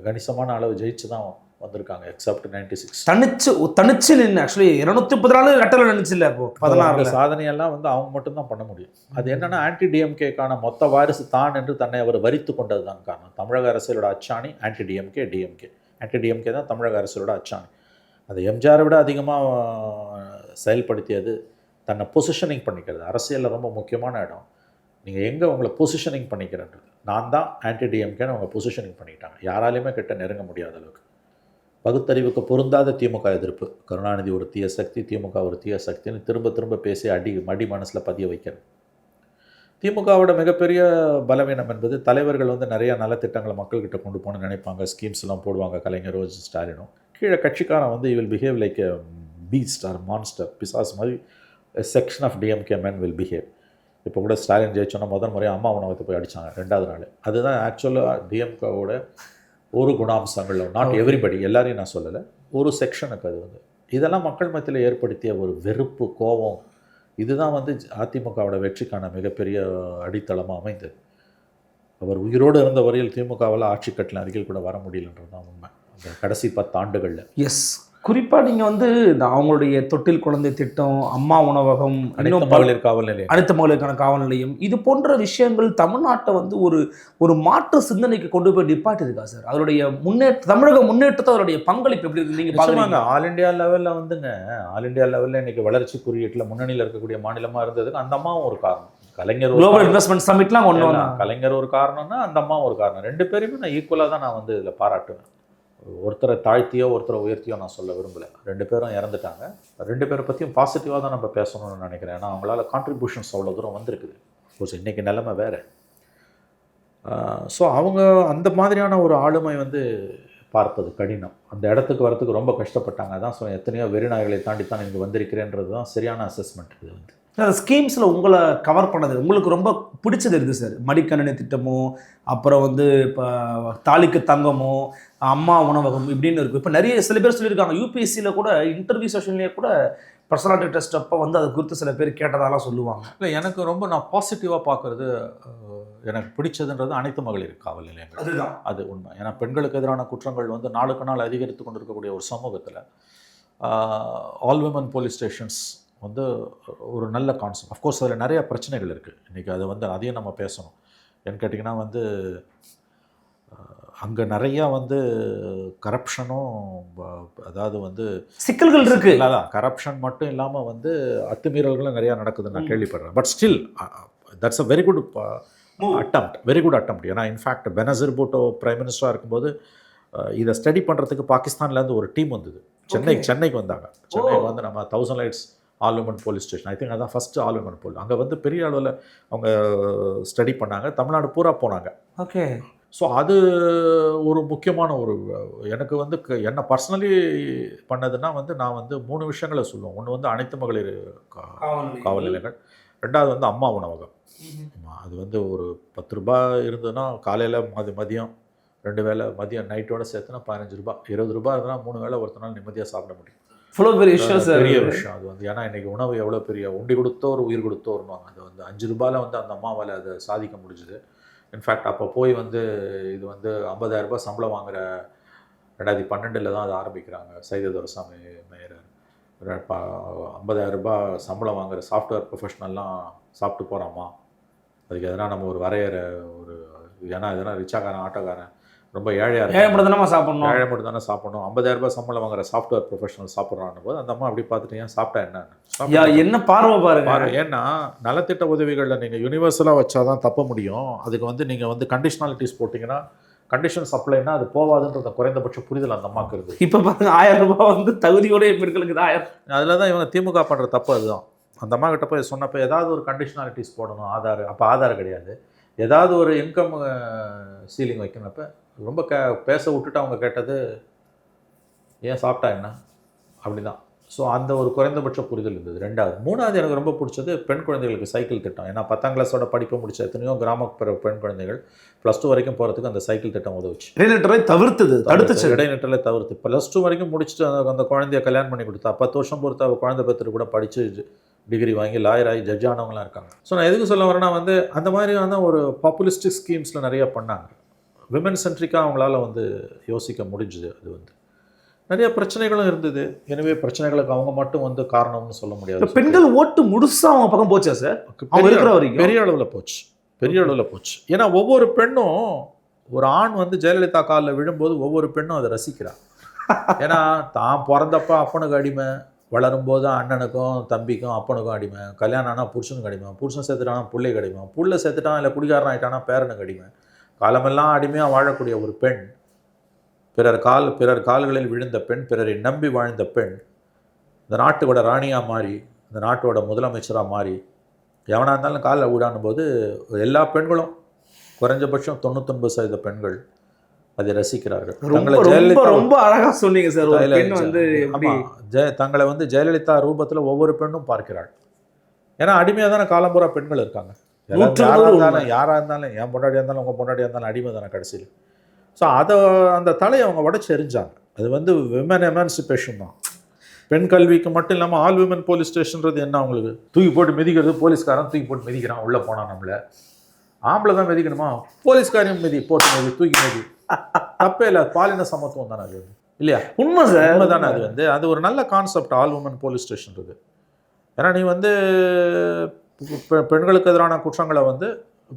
கணிசமான அளவு ஜெயிச்சு தான் வந்திருக்காங்க. எக்ஸப்ட் 96 தனிச்சு நின்று ஆக்சுவலி 234 ரெட்டலை நினைச்சு இல்லை. இப்போ 16 சாதனையெல்லாம் வந்து அவங்க மட்டும்தான் பண்ண முடியும். அது என்னன்னா ஆன்டி டிஎம்கேக்கான மொத்த வாரிசு தான் என்று தன்னை அவர் வரித்து கொண்டது தான் காரணம். தமிழக அரசியலோட அச்சாணி ஆன்டி டிஎம்கே தான் தமிழக அரசியலோட அச்சாணி. அது எம்ஜிஆரை விட அதிகமாக செயல்படுத்தியது தன்னை பொசிஷனிங் பண்ணிக்கிறது. அரசியலில் ரொம்ப முக்கியமான இடம். நீங்கள் எங்கே உங்களை பொசிஷனிங் பண்ணிக்கிறன்றது. நான் தான் ஆன்டி டிஎம்கேன்னு அவங்க பொசிஷனிங் பண்ணிக்கிட்டாங்க. யாராலையுமே கிட்ட நெருங்க முடியாத அளவுக்கு. பகுத்தறிவுக்கு பொருந்தாத திமுக எதிர்ப்பு. கருணாநிதி ஒரு தீய சக்தி, திமுக ஒரு தீய சக்தின்னு திரும்ப பேசி மடி மனசில் பதிய வைக்கிறது. திமுகவோட மிகப்பெரிய பலவீனம் என்பது தலைவர்கள் வந்து நிறைய நலத்திட்டங்களை மக்கள்கிட்ட கொண்டு போகணும்னு நினைப்பாங்க. ஸ்கீம்ஸ்லாம் போடுவாங்க. கலைஞரோ ஸ்டாலினோ கீழே கட்சிக்காரன் வந்து will behave like a beast or monster, பிசாஸ் மாதிரி section of DMK man will behave. இப்போ கூட ஸ்டாலின் ஜெயிச்சோன்னா முதல் முறையாக அம்மா உணவகத்தை போய் அடித்தாங்க 2வது நாள். அதுதான் ஆக்சுவலாக டிஎம்கேவோட ஒரு குணாம்சங்கள். நாட் எவ்ரிபடி, எல்லாரையும் நான் சொல்லலை, ஒரு செக்ஷனுக்கு அது வந்து இதெல்லாம் மக்கள் மத்தியில் ஏற்படுத்திய ஒரு வெறுப்பு, கோபம். இதுதான் வந்து அதிமுகவோட வெற்றிக்கான மிகப்பெரிய அடித்தளமாக அமைந்தது. அவர் உயிரோடு இருந்த வரையில் திமுகவால் ஆட்சி கட்டில் அருகில் கூட வர முடியலன்றது தான் உண்மை. அந்த கடைசி 10 ஆண்டுகளில் எஸ். குறிப்பாக நீங்கள் வந்து இந்த அவங்களுடைய தொட்டில் குழந்தை திட்டம், அம்மா உணவகம், அனைத்து மகளிர் காவல் நிலையம், அனைத்து மகளிருக்கான காவல் நிலையம், இது போன்ற விஷயங்கள் தமிழ்நாட்டை வந்து ஒரு மாற்று சிந்தனைக்கு கொண்டு போய் நிப்பாட்டி இருக்கா சார்? அதனுடைய தமிழக முன்னேற்றத்தை அதனுடைய பங்களிப்பு எப்படி இருக்கு நீங்கள் பார்க்குறாங்க? ஆல் இண்டியா லெவலில் வந்துங்க, ஆல் இண்டியா லெவலில் இன்றைக்கி வளர்ச்சி குறியீட்டில் முன்னணியில் இருக்கக்கூடிய மாநிலமாக இருந்ததுக்கு அந்த அம்மாவும் ஒரு காரணம். கலைஞர் குளோபல் இன்வெஸ்ட்மெண்ட் சமிட்லாம் கொண்டு வந்தாங்க. கலைஞர் ஒரு காரணம்னா அந்த அம்மாவும் ஒரு காரணம். 2 பேருமே நான் ஈக்குவலாக தான் நான் வந்து இதில் பாராட்டுவேன். ஒருத்தரை தாழ்த்தியோ ஒருத்தரை உயர்த்தியோ நான் சொல்ல விரும்பலை. 2 பேரும் இறந்துட்டாங்க. 2 பேரை பற்றியும் பாசிட்டிவாக தான் நம்ம பேசணும்னு நினைக்கிறேன். ஏன்னா அவங்களால கான்ட்ரிபியூஷன்ஸ் அவ்வளோ தூரம் வந்திருக்குது. கோர்ஸ் இன்றைக்கி நிலைமை வேறு. ஸோ அவங்க அந்த மாதிரியான ஒரு ஆளுமை வந்து பார்ப்பது கடினம். அந்த இடத்துக்கு வரத்துக்கு ரொம்ப கஷ்டப்பட்டாங்க. அதான் சொன்னேன், எத்தனையோ வெறிநாய்களை தாண்டி தான் இங்கே வந்திருக்கிறேன்றது தான் சரியான அசஸ்மெண்ட். இது வந்து அந்த ஸ்கீம்ஸில் உங்களை கவர் பண்ணது உங்களுக்கு ரொம்ப பிடிச்சது இருக்குது சார்? மடிக்கணினி திட்டமோ, அப்புறம் வந்து இப்போ தாலிக்கு தங்கமோ, அம்மா உணவகம் இப்படின்னு இருக்குது. இப்போ நிறைய சில பேர் சொல்லியிருக்காங்க யூபிஎஸ்சியில் கூட இன்டர்வியூ செஷன்லேயே கூட பர்சனாலிட்டி டெஸ்ட் அப்போ வந்து அது குறித்து சில பேர் கேட்டதாலாம் சொல்லுவாங்க. இல்லை, எனக்கு ரொம்ப நான் பாசிட்டிவாக பார்க்குறது, எனக்கு பிடிச்சதுன்றது அனைத்து மகளிர் காவல் நிலையங்கள். அதுதான் அது உண்மை. ஏன்னா பெண்களுக்கு எதிரான குற்றங்கள் வந்து நாளுக்கு நாள் அதிகரித்து கொண்டிருக்கக்கூடிய ஒரு சமூகத்தில் ஆல் விமன் போலீஸ் ஸ்டேஷன்ஸ் வந்து ஒரு நல்ல கான்செப்ட். அஃப்கோர்ஸ் அதில் நிறைய பிரச்சனைகள் இருக்குது. இன்றைக்கி அது வந்து அதையும் நம்ம பேசணும். ஏன்னு கேட்டிங்கன்னா வந்து அங்கே நிறையா வந்து கரப்ஷனும், அதாவது வந்து சிக்கல்கள் இருக்குது. இல்லை, கரப்ஷன் மட்டும் இல்லாமல் வந்து அத்துமீறல்களும் நிறையா நடக்குதுன்னு நான் கேள்விப்படுறேன். But still that's a very good attempt. ஏன்னா இன்ஃபேக்ட் பெனசீர் பூட்டோ பிரைம் மினிஸ்டராக இருக்கும்போது இதை ஸ்டடி பண்ணுறதுக்கு பாகிஸ்தான்லேருந்து ஒரு டீம் வந்தது. சென்னைக்கு வந்தாங்க. சென்னைக்கு வந்து நம்ம 1000 lights all women police station, I think அதான் ஃபஸ்ட்டு ஆல் விமன் போலீஸ். அங்கே வந்து பெரிய அளவில் அவங்க ஸ்டடி பண்ணாங்க. தமிழ்நாடு பூரா போனாங்க. ஓகே. ஸோ அது ஒரு முக்கியமான ஒரு, எனக்கு வந்து என்ன பர்சனலி பண்ணதுன்னா வந்து நான் வந்து 3 விஷயங்களை சொல்லுவேன். ஒன்று வந்து அனைத்து மகளிர் காவல் நிலையங்கள், 2வது வந்து அம்மா உணவகம். அது வந்து ஒரு 10 ரூபாய் இருந்ததுன்னா காலையில் மதியம் 2 வேளை, மதியம் நைட்டோட சேர்த்துனா 15 ரூபாய், 20 ரூபாய் இருந்தால் 3 வேளை ஒருத்தனால நிம்மதியாக சாப்பிட முடியும். இவ்வளோ பெரிய விஷயம் சார். பெரிய விஷயம் அது வந்து. ஏன்னா இன்றைக்கி உணவு எவ்வளோ பெரிய உண்டி கொடுத்தோர் உயிர் கொடுத்தோர்னுவாங்க. அது வந்து 5 ரூபாயில் வந்து அந்த அம்மாவால் அதை சாதிக்க முடிஞ்சுது. இன்ஃபேக்ட் அப்போ போய் வந்து இது வந்து 50,000 ரூபாய் சம்பளம் வாங்குகிற 2012 தான் அதை ஆரம்பிக்கிறாங்க. சைதை துரைசாமி மேயர் 50,000 ரூபாய் சம்பளம் வாங்குகிற சாஃப்ட்வேர் ப்ரொஃபஷனல்லாம் சாப்பிட்டு போகிறாமா, அதுக்கு எதனா நம்ம ஒரு வரையற ஒரு, ஏன்னா எதனா ரிச்சாக்காரன் ஆட்டோக்காரன் ரொம்ப ஏழையாக ஏழை மட்டும் தானே சாப்பிடணும். 50,000 ரூபாய் சம்பளம் வாங்குற சாஃப்ட்வேர் ப்ரொஃபஷனல் சாப்பிட்றான்னு போது அந்த அம்மா அப்படி பார்த்துட்டு ஏன் சாப்பிட்டா என்ன பார்வை பாருங்க. ஏன்னா நலத்திட்ட உதவிகளில் நீங்கள் யூனிவர்சலாக வச்சாதான் தப்ப முடியும். அதுக்கு வந்து நீங்கள் வந்து கண்டிஷனாலிட்டிஸ் போட்டிங்கன்னா, கண்டிஷன் சப்ளைனா அது போவாதுன்ற குறைந்தபட்ச புரிதல் அந்த அம்மாவுக்கு இருக்குது. இப்போ பாருங்க 1000 ரூபாய் வந்து தகுதியோட பெண்களுக்கு தான் 1000. அதில் தான் இவங்க திமுக பண்ணுற தப்பு அதுதான். அந்த அம்மா கிட்ட போய் சொன்னப்போ ஏதாவது ஒரு கண்டிஷனாலிட்டிஸ் போடணும், ஆதார். அப்போ ஆதார் கிடையாது, ஏதாவது ஒரு இன்கம் சீலிங் வைக்கணும்ப்போ ரொம்ப பேச விட்டுட்டு அவங்க கேட்டது ஏன் சாப்பிட்டா என்ன அப்படி தான். ஸோ அந்த ஒரு குறைந்தபட்ச புரிதல் இருந்தது. 2வது எனக்கு ரொம்ப பிடிச்சது பெண் குழந்தைகளுக்கு சைக்கிள் திட்டம். ஏன்னா 10ஆம் கிளாஸோட படிப்பை முடிச்ச எத்தனையோ கிராமப்புற பெண் குழந்தைகள் +2 வரைக்கும் போகிறதுக்கு அந்த சைக்கிள் திட்டம் உதவுச்சு. இடைநிற்றலை இடைநிற்றலை தவிர்த்து +2 வரைக்கும் முடிச்சுட்டு அந்த குழந்தைய கல்யாணம் பண்ணி கொடுத்தா 10 வருஷம் பொறுத்து அவள் குழந்தை பெற்று கூட படித்து டிகிரி வாங்கி லாயர் ஆகி ஜட்ஜ் ஆனவங்களாம் இருக்காங்க. ஸோ நான் எதுக்கு சொல்ல வரேன்னா வந்து அந்த மாதிரியான ஒரு பாப்புலிஸ்டிக் ஸ்கீம்ஸில் நிறைய பண்ணாங்க. விமன் சென்ட்ரிக்காக அவங்களால வந்து யோசிக்க முடிஞ்சுது. அது வந்து நிறைய பிரச்சனைகளும் இருந்தது. எனவே பிரச்சனைகளுக்கு அவங்க மட்டும் வந்து காரணம்னு சொல்ல முடியாது. பெண்கள் ஓட்டு முழுசா அவங்க பக்கம் போச்சா சார்? பெரிய அளவில் போச்சு. ஏன்னா ஒவ்வொரு பெண்ணும், ஒரு ஆண் வந்து ஜெயலலிதா காலில் விழும்போது ஒவ்வொரு பெண்ணும் அதை ரசிக்கிறான். ஏன்னா தான் பிறந்தப்ப அப்பனுக்கு அடிமை, வளரும்போது அண்ணனுக்கும் தம்பிக்கும் அப்பனுக்கும் அடிமை, கல்யாணம் ஆனால் புருஷனுக்கு அடிமை, புருஷன் சேர்த்துட்டானா பிள்ளைக்கு அடிமை, புள்ள சேர்த்துட்டான் இல்லை குடிகாரன் ஆகிட்டானா பேரனுக்கு அடிமை, காலமெல்லாம் அடிமையாக வாழக்கூடிய ஒரு பெண், பிறர் கால்களில் விழுந்த பெண், பிறரை நம்பி வாழ்ந்த பெண், இந்த நாட்டோட ராணியாக மாறி, இந்த நாட்டோட முதலமைச்சராக மாறி, எவனாக இருந்தாலும் காலில் விடானும் போது எல்லா பெண்களும், குறைஞ்சபட்சம் 99% பெண்கள் அதை ரசிக்கிறார்கள். ரொம்ப அழகா சொன்னீங்க சார். தங்களை வந்து ஜெயலலிதா ரூபத்தில் ஒவ்வொரு பெண்ணும் பார்க்கிறாள். ஏன்னா அடிமையாக தானே காலம்புறா பெண்கள் இருக்காங்க. யாராக இருந்தாலும், என் பொண்டாடியாக இருந்தாலும் உங்கள் பொண்டாடியாக இருந்தாலும் அடிமை தானே கடைசியில். ஸோ அதை அந்த தலையை அவங்க உடச்சி எறிஞ்சாங்க. அது வந்து விமன் எமான்சிபேஷன் தான். பெண் கல்விக்கு மட்டும் இல்லாமல் ஆல் விமன் போலீஸ் ஸ்டேஷன்றது என்ன, அவங்களுக்கு தூக்கி போட்டு மிதிக்கிறது, போலீஸ்காரன் தூக்கி போட்டு மிதிக்கிறான் உள்ளே போனால். நம்மளை ஆம்பளை தான் மிதிக்கணுமா, போலீஸ்காரையும் தூக்கி மிதி, தப்பே இல்லை. பாலின சமத்துவம் தானே அது, இல்லையா? உண்மை சார், உண்மை தானே. அது வந்து அது ஒரு நல்ல கான்செப்ட் ஆல் விமன் போலீஸ் ஸ்டேஷன்றது. ஏன்னா நீ வந்து பெண்களுக்கு எதிரான குற்றங்களை வந்து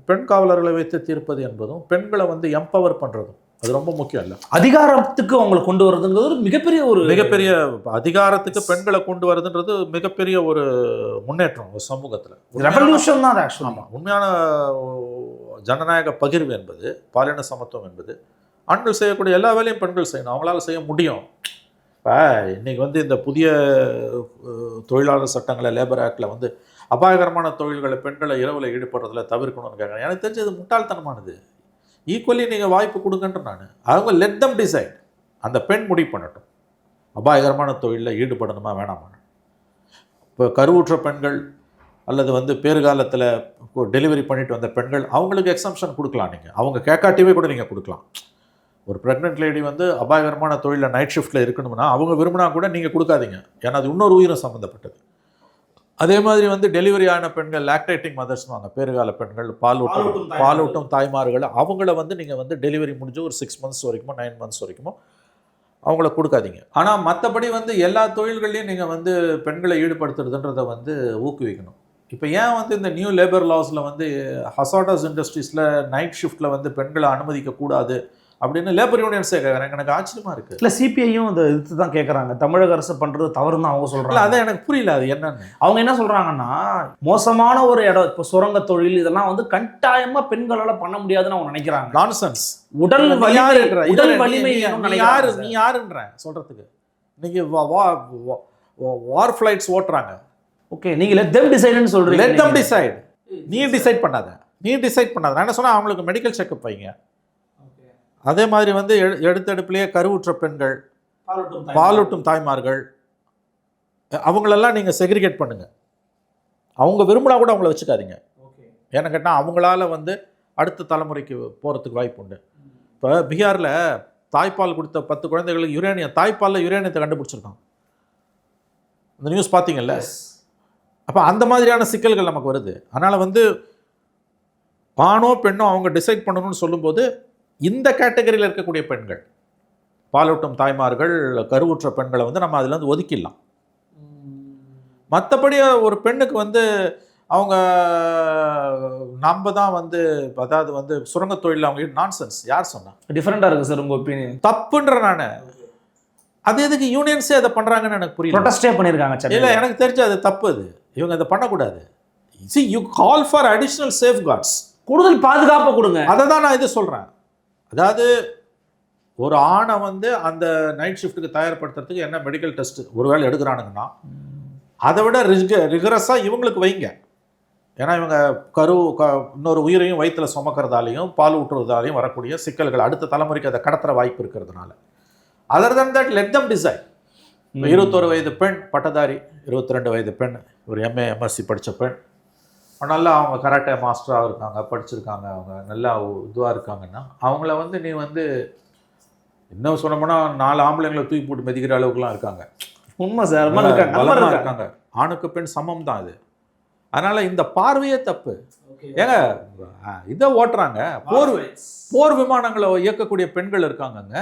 பெண் காவலர்களை வைத்து தீர்ப்பது என்பதும், பெண்களை வந்து எம்பவர் பண்ணுறதும் அது ரொம்ப முக்கியம். இல்லை, அதிகாரத்துக்கு அவங்களை கொண்டு வரதுங்கிறது மிகப்பெரிய அதிகாரத்துக்கு பெண்களை கொண்டு வரதுன்றது மிகப்பெரிய ஒரு முன்னேற்றம் ஒரு சமூகத்தில். ரெவல்யூஷன் தான். ஆமாம், உண்மையான ஜனநாயக பகிர்வு என்பது, பாலின சமத்துவம் என்பது, ஆண்கள் செய்யக்கூடிய எல்லா வேலையும் பெண்கள் செய்யணும், அவங்களால செய்ய முடியும். இப்போ இன்றைக்கி வந்து இந்த புதிய தொழிலாளர் சட்டங்களை, லேபர் ஆக்டில் வந்து அபாயகரமான தொழில்களை பெண்களை இரவில் ஈடுபடுறதுல தவிர்க்கணும்னு கேட்குறேன். எனக்கு தெரிஞ்சு அது முட்டாள்தனமானது. ஈக்குவலி நீங்கள் வாய்ப்பு கொடுங்கன்ற நான், அவங்க லெட் தம் டிசைட். அந்த பெண் முடிவு பண்ணட்டும் அபாயகரமான தொழிலில் ஈடுபடணுமா வேணாமா. இப்போ கருவுற்ற பெண்கள் அல்லது வந்து பேறுகாலத்தில் டெலிவரி பண்ணிட்டு வந்த பெண்கள், அவங்களுக்கு எக்ஸம்ஷன் கொடுக்கலாம். நீங்கள் அவங்க கேட்காட்டிவே கூட நீங்கள் கொடுக்கலாம். ஒரு ப்ரெக்னென்ட் லேடி வந்து அபாயகரமான தொழிலில் நைட் ஷிஃப்ட்டில் இருக்கணும்னா அவங்க விரும்பினா கூட நீங்கள் கொடுக்காதீங்க. ஏன்னா அது இன்னொரு உயிரும் சம்மந்தப்பட்டது. அதே மாதிரி வந்து டெலிவரி ஆன பெண்கள், லாக்டேட்டிங் மதர்ஸ்வாங்க, பேறுகால பெண்கள், பாலூட்டும் தாய்மார்கள், அவங்கள வந்து நீங்கள் வந்து டெலிவரி முடிஞ்சு ஒரு 6 மந்த்ஸ் வரைக்குமோ 9 மந்த்ஸ் வரைக்குமோ அவங்கள கொடுக்காதீங்க. ஆனால் மற்றபடி வந்து எல்லா தொழில்கள்லையும் நீங்கள் வந்து பெண்களை ஈடுபடுத்துறதுன்றதை வந்து ஊக்குவிக்கணும். இப்போ ஏன் வந்து இந்த நியூ லேபர் லாஸில் வந்து ஹசார்டஸ் இண்டஸ்ட்ரீஸில் நைட் ஷிஃப்ட்டில் வந்து பெண்களை அனுமதிக்கக்கூடாது அப்படின்னு லேபர் யூனியன்ஸே கேட்குறாங்க. எனக்கு ஆச்சரியமாக இருக்குது. இல்லை, சிபிஐயும் அதை எடுத்து தான் கேட்குறாங்க. தமிழக அரசு பண்ணுறது தவறுன்னு அவங்க சொல்கிறாங்க. அதான் எனக்கு புரியல அது என்னன்னு. அவங்க என்ன சொல்கிறாங்கன்னா, மோசமான ஒரு இடம், இப்போ சுரங்க தொழில் இதெல்லாம் வந்து கட்டாயமாக பெண்களால் பண்ண முடியாதுன்னு அவங்க நினைக்கிறாங்க. நான்சென்ஸ். உடல் வலிமை நீ யாருன்ற சொல்கிறதுக்கு? இன்னைக்கு வார் ஃப்ளைட்ஸ் ஓட்டுறாங்க. ஓகே, நீங்கள் லெட் தெம் டிசைடுன்னு சொல்கிறீங்க. Let them decide. நீ டிசைட் பண்ணாத. நான் என்ன சொன்னால் அவங்களுக்கு மெடிக்கல் செக்அப் வைங்க. அதே மாதிரி வந்து எடுத்தடுப்புலேயே கருவுற்ற பெண்கள், பாலூட்டும் தாய்மார்கள், அவங்களெல்லாம் நீங்கள் செக்ரிகேட் பண்ணுங்கள். அவங்க விரும்பினா கூட அவங்கள வச்சுக்காதீங்க. ஏன்னு கேட்டால் அவங்களால வந்து அடுத்த தலைமுறைக்கு போகிறதுக்கு வாய்ப்பு உண்டு. இப்போ பீகாரில் தாய்ப்பால் கொடுத்த 10 குழந்தைகளுக்கு தாய்ப்பாலில் யுரேனியத்தை கண்டுபிடிச்சிருக்காங்க. இந்த நியூஸ் பார்த்தீங்கல்ல? அப்போ அந்த மாதிரியான சிக்கல்கள் நமக்கு வருது. அதனால் வந்து ஆணோ பெண்ணோ அவங்க டிசைட் பண்ணணும்னு சொல்லும்போது இந்த கேட்டகரியில் இருக்கக்கூடிய பெண்கள், பாலூட்டும் தாய்மார்கள், கருவுற்ற பெண்களை வந்து நம்ம அதுலேருந்து ஒதுக்கிடலாம். மற்றபடி ஒரு பெண்ணுக்கு வந்து அவங்க நம்ம தான் வந்து அதாவது வந்து சுரங்க தொழில் அவங்க நான்சென்ஸ். யார் சொன்னா? டிஃப்ரெண்டாக இருக்குது சார் உங்கள் ஒப்பீனியன். தப்புன்ற நான் அது எதுக்கு யூனியன்ஸே அதை பண்ணுறாங்கன்னு எனக்கு புரியல. ப்ரொடெஸ்டே பண்ணியிருக்காங்க. இல்லை, எனக்கு தெரிஞ்சு அது தப்பு. அது இவங்க அதை பண்ணக்கூடாது. See, you call for additional safeguards. கூடுதல் பாதுகாப்பு கொடுங்க. அதை தான் நான் இது சொல்கிறேன். அதாவது ஒரு ஆணை வந்து அந்த நைட் ஷிஃப்ட்டுக்கு தயார்படுத்துறதுக்கு என்ன மெடிக்கல் டெஸ்ட் ஒருவேளை எடுக்கிறானுங்கன்னா அதை விட ரிகரஸாக இவங்களுக்கு வைங்க. ஏன்னா இவங்க இன்னொரு உயிரையும் வயிற்றில் சுமக்கிறதாலையும் பால் ஊட்டுறதாலையும் வரக்கூடிய சிக்கல்கள் அடுத்த தலைமுறைக்கு அதை கடத்துற வாய்ப்பு இருக்கிறதுனால, other than that let them decide. 21 வயது பெண் பட்டதாரி, 22 வயது பெண், ஒரு MA MSc படித்த பெண், நல்லா அவங்க கராட்டே மாஸ்டராக இருக்காங்க, படிச்சிருக்காங்க, அவங்க நல்லா இதுவாக இருக்காங்கன்னா அவங்கள வந்து நீ வந்து இன்னும் சொன்னோம்னா 4 ஆம்பளைங்களை தூக்கி போட்டு மிதிக்கிற அளவுக்குலாம் இருக்காங்க. உண்மை சார், இருக்காங்க. ஆணுக்கு பெண் சமம் தான் அது. அதனால் இந்த பார்வையே தப்பு. ஏங்க இதை ஓட்டுறாங்க. போர் விமானங்களை இயக்கக்கூடிய பெண்கள் இருக்காங்கங்க.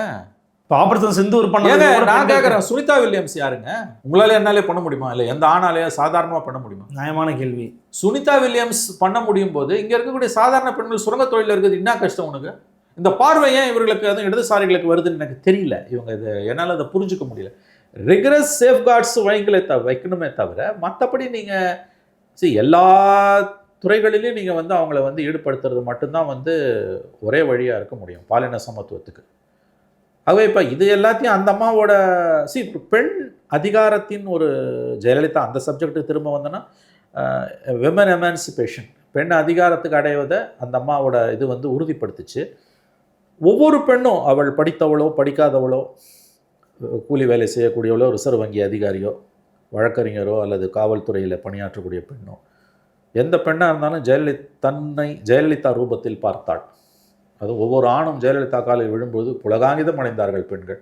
ஆபரேஷன் சிந்தூர் பண்ணாங்க. நான் கேட்குறேன், சுனிதா வில்லியம்ஸ் யாருங்க? உங்களால என்னாலே பண்ண முடியுமா? இல்லை எந்த ஆணாலேயே சாதாரணமாக பண்ண முடியுமா? நியாயமான கேள்வி. சுனிதா வில்லியம்ஸ் பண்ண முடியும் போது இங்கே இருக்கக்கூடிய சாதாரண பெண்கள் சுரங்க தொழிலில் இருக்குது. என்ன கஷ்டம் உனக்கு? இந்த பார்வை ஏன் இவர்களுக்கு அதுவும் இடதுசாரிகளுக்கு வருதுன்னு எனக்கு தெரியல. இவங்க இது என்னால் அதை புரிஞ்சுக்க முடியல. ரிகரஸ் சேஃப்கார்ட்ஸ் வைக்கணுமே தவிர மற்றபடி நீங்கள் எல்லா துறைகளிலையும் நீங்கள் வந்து அவங்கள வந்து ஈடுபடுத்துறது மட்டும்தான் வந்து ஒரே வழியாக இருக்க முடியும் பாலின சமத்துவத்துக்கு. ஆகவே இப்போ இது எல்லாத்தையும் அந்த அம்மாவோட பெண் அதிகாரத்தின் ஒரு ஜெயலலிதா அந்த சப்ஜெக்ட்டுக்கு திரும்ப வந்தோன்னா விமன் எமான்சிபேஷன், பெண் அதிகாரத்துக்கு அடைவதை அந்த அம்மாவோட இது வந்து உறுதிப்படுத்துச்சு. ஒவ்வொரு பெண்ணும், அவள் படித்தவளோ படிக்காதவளோ, கூலி வேலை செய்யக்கூடியவளோ, ரிசர்வ் வங்கி அதிகாரியோ, வழக்கறிஞரோ அல்லது காவல்துறையில் பணியாற்றக்கூடிய பெண்ணோ, எந்த பெண்ணாக இருந்தாலும் ஜெயலலிதா ரூபத்தில் பார்த்தாள். அது ஒவ்வொரு ஆணும் ஜெயலலிதா காலில் விழும்போது புலகாங்கிதம் அடைந்தார்கள் பெண்கள்.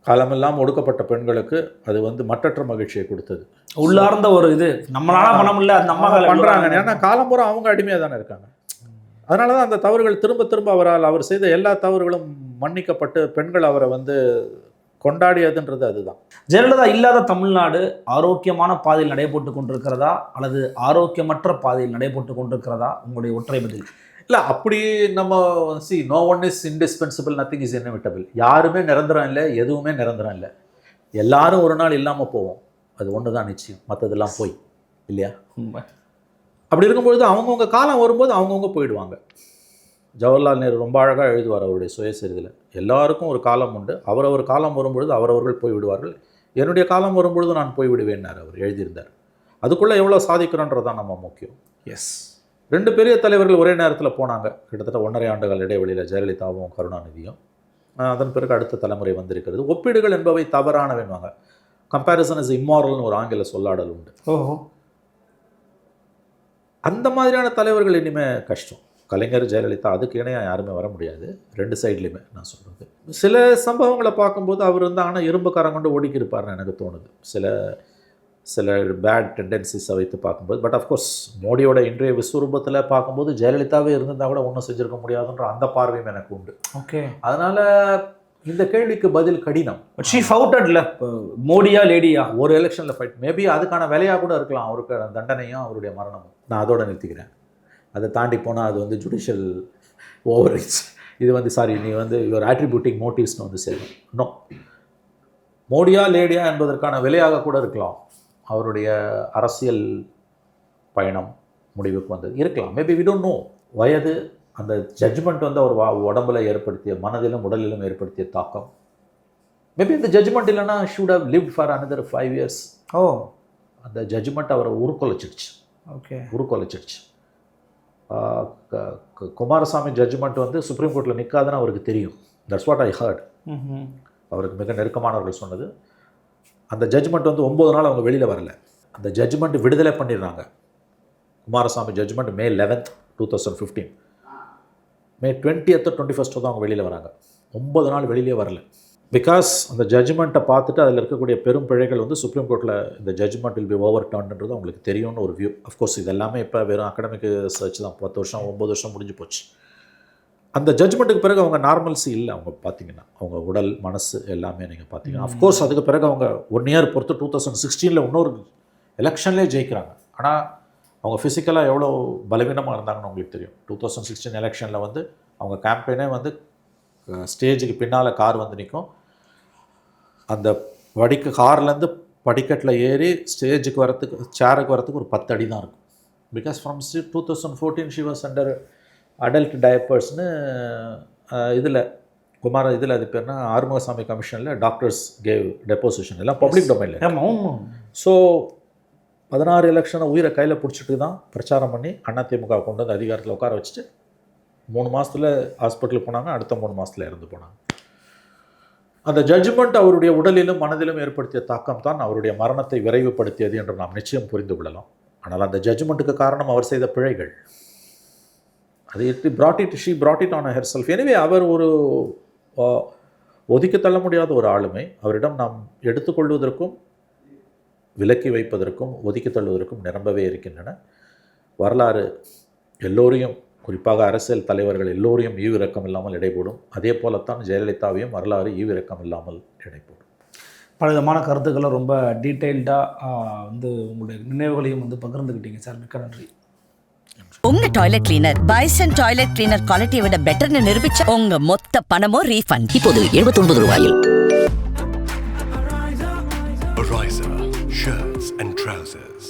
காலமெல்லாம் ஒடுக்கப்பட்ட பெண்களுக்கு அது வந்து மற்றற்ற மகிழ்ச்சியை கொடுத்தது. உள்ளார்ந்த ஒரு இது நம்மளால பண்ண முடியல, அந்த அம்மா பண்ணுறாங்க. ஏன்னா காலம்புறம் அவங்க அடிமையாக தானே இருக்காங்க. அதனால தான் அந்த தவறுகள் திரும்ப திரும்ப அவர் செய்த எல்லா தவறுகளும் மன்னிக்கப்பட்டு பெண்கள் அவரை வந்து கொண்டாடியதுன்றது அதுதான். ஜெயலலிதா இல்லாத தமிழ்நாடு ஆரோக்கியமான பாதையில் நடைபெற்று கொண்டிருக்கிறதா அல்லது ஆரோக்கியமற்ற பாதையில் நடைபெற்று கொண்டிருக்கிறதா? உங்களுடைய ஒற்றை பதில். இல்லை, அப்படி நம்ம no one is indispensable, nothing is inevitable. யாருமே நிரந்தரம் இல்லை, எதுவுமே நிரந்தரம் இல்லை. எல்லாரும் ஒரு நாள் இல்லாமல் போவோம். அது ஒன்று தான் நிச்சயம், மற்றதெல்லாம் போய் இல்லையா? அப்படி இருக்கும்பொழுது அவங்கவுங்க காலம் வரும்போது அவங்கவுங்க போயிடுவாங்க. ஜவஹர்லால் நேரு ரொம்ப அழகாக எழுதுவார் அவருடைய சுயசரிதில். எல்லாருக்கும் ஒரு காலம் உண்டு, அவரவர் காலம் வரும்பொழுது அவரவர்கள் போய்விடுவார்கள். என்னுடைய காலம் வரும்பொழுது நான் போய்விடுவேன்னார் அவர் எழுதியிருந்தார். அதுக்குள்ளே எவ்வளோ சாதிக்கிறோன்றதான் நம்ம முக்கியம். எஸ், 2 பெரிய தலைவர்கள் ஒரே நேரத்தில் போனாங்க. கிட்டத்தட்ட 1.5 ஆண்டுகள் இடைவெளியில் ஜெயலலிதாவும் கருணாநிதியும். அதன் பிறகு அடுத்த தலைமுறை வந்திருக்கிறது. ஒப்பீடுகள் என்பவை தவறானவேன்வாங்க. கம்பேரிசன் இஸ் இம்மாரல்னு ஒரு ஆங்கில சொல்லாடல் உண்டு. அந்த மாதிரியான தலைவர்கள் இனிமேல் கஷ்டம். கலைஞர், ஜெயலலிதா, அதுக்கு இணையாக யாருமே வர முடியாது. 2 சைட்லேயுமே நான் சொல்கிறது. சில சம்பவங்களை பார்க்கும்போது அவர் வந்து ஆனால் இரும்புக்காரன் கொண்டு ஒடுக்கி இருப்பார்னு எனக்கு தோணுது. சில பேட் டெண்டன்சிஸை வைத்து பார்க்கும்போது. பட் அஃப்கோர்ஸ் மோடியோட இன்றைய விஸ்வரூபத்தில் பார்க்கும்போது ஜெயலலிதாவே இருந்திருந்தால் கூட ஒன்றும் செஞ்சிருக்க முடியாதுன்ற அந்த பார்வையும் எனக்கு உண்டு. ஓகே, அதனால் இந்த கேள்விக்கு பதில் கடினம். ஷீ ஃபவுட்டட்ல மோடியா லேடியா ஒரு எலெக்ஷனில் ஃபைட் மேபி அதுக்கான விலையாக கூட இருக்கலாம் அவருக்கு தண்டனையும் அவருடைய மரணமும். நான் அதோட நிறுத்திக்கிறேன். அதை தாண்டி போனால் அது வந்து ஜுடிஷியல் ஓவர் ரீச். இது வந்து சாரி நீ வந்து யுவர் ஆட்ரிபியூட்டிங் மோட்டிவ்ஸ்னு வந்து சேரும். நோ, மோடியா லேடியா என்பதற்கான விலையாக கூட இருக்கலாம் அவருடைய அரசியல் பயணம் முடிவுக்கு வந்தது இருக்கலாம். Maybe we don't know. வயது, அந்த ஜட்ஜ்மெண்ட் வந்து அவர் உடம்புல ஏற்படுத்திய, மனதிலும் உடலிலும் ஏற்படுத்திய தாக்கம். மேபி இந்த ஜட்ஜ்மெண்ட் இல்லைன்னா should have lived for another 5 years. ஓ, அந்த ஜட்ஜ்மெண்ட் அவரை உருக்கொலைச்சிடுச்சு. ஓகே, உருக்கொலைச்சிடுச்சு. குமாரசாமி ஜட்ஜ்மெண்ட் வந்து சுப்ரீம் கோர்ட்டில் நிற்காதுன்னு அவருக்கு தெரியும். That's what I heard. அவருக்கு மிக நெருக்கமானவர்கள் சொன்னது. அந்த ஜட்ஜ்மெண்ட் வந்து 9 நாள் அவங்க வெளியில் வரல. அந்த ஜட்ஜ்மெண்ட் விடுதலை பண்ணிடுறாங்க. Kumaraswamy judgement May 11th, 2015. May 20th, 21st தான் அவங்க வெளியில் வராங்க. 9 நாள் வெளியிலே வரல. பிகாஸ் அந்த ஜட்ஜ்மெண்ட்டை பார்த்துட்டு அதில் இருக்கக்கூடிய பெரும் பிழைகள் வந்து சுப்ரீம் கோர்ட்டில் இந்த ஜட்ஜ்மெண்ட் வில் பி ஓவர் டர்ன்ன்றது அவங்களுக்கு தெரியும்னு ஒரு வியூ. அஃப்கோர்ஸ் இது எல்லாமே இப்போ வெறும் அகடமிக் சர்ச் தான். 10 வருஷம் 9 வருஷம் முடிஞ்சு போச்சு. அந்த ஜட்ஜ்மெண்ட்டுக்கு பிறகு அவங்க நார்மல்சி இல்லை. அவங்க பார்த்தீங்கன்னா அவங்க உடல் மனசு எல்லாமே நீங்கள் பார்த்தீங்கன்னா அஃப்கோர்ஸ் அதுக்கு பிறகு அவங்க 1 year பொறுத்து 2016 இன்னொரு எலெக்ஷன்லேயே ஜெயிக்கிறாங்க. ஆனால் அவங்க ஃபிசிக்கலாக எவ்வளோ பலவீனமாக இருந்தாங்கன்னு உங்களுக்கு தெரியும். 2016 எலெக்ஷனில் வந்து அவங்க கேம்பெயினே வந்து ஸ்டேஜுக்கு பின்னால் கார் வந்து நிற்கும். அந்த கார்லேருந்து படிக்கட்டில் ஏறி ஸ்டேஜுக்கு வரத்துக்கு, சேருக்கு வரத்துக்கு ஒரு 10 அடி தான் இருக்கும். Because from 2014 she was under adult டயப்பர்ஸ்னு இதில் இதில் அது பேர்னா ஆறுமுகசாமி கமிஷனில் டாக்டர்ஸ் கேவ் டெப்போசிஷன் எல்லாம் பப்ளிக் டொமைனில். ஸோ 16 எலெக்ஷனை உயிரை கையில் பிடிச்சிட்டு தான் பிரச்சாரம் பண்ணி அதிமுக கொண்டு வந்து அதிகாரத்தில் உட்கார வச்சுட்டு 3 மாதத்தில் ஹாஸ்பிட்டலுக்கு போனாங்க. அடுத்த 3 மாதத்தில் இறந்து போனாங்க. அந்த ஜட்ஜ்மெண்ட் அவருடைய உடலிலும் மனதிலும் ஏற்படுத்திய தாக்கம் தான் அவருடைய மரணத்தை விரைவுபடுத்தியது என்று நாம் நிச்சயம் புரிந்து கொள்ளலாம். ஆனால் அந்த ஜட்ஜ்மெண்ட்டுக்கு காரணம் அவர் செய்த பிழைகள். அது she brought it on herself. எனவே அவர் ஒரு ஒதுக்கி தள்ள முடியாத ஒரு ஆளுமை. அவரிடம் நாம் எடுத்துக்கொள்வதற்கும் விலக்கி வைப்பதற்கும் ஒதுக்கி தள்ளுவதற்கும் நிரம்பவே இருக்கின்றன. வரலாறு எல்லோரையும், குறிப்பாக அரசியல் தலைவர்கள் எல்லோரையும் ஈவிரக்கம் இல்லாமல் இடைபோடும். அதே போலத்தான் ஜெயலலிதாவையும் வரலாறு ஈவிரக்கம் இல்லாமல் இடைபோடும். பலவிதமான கருத்துக்களை ரொம்ப டீட்டெயில்டாக வந்து உங்களுடைய நினைவுகளையும் வந்து பகிர்ந்துக்கிட்டீங்க சார். மிக்க நன்றி. உங்க toilet cleaner bison toilet cleaner குவாலிட்டியை விட பெட்டர்னு நிரூபிச்ச உங்க மொத்த பணமும் ரீஃபண்ட். இப்போது 79 ரூபாயில். Ariza shirts and trousers.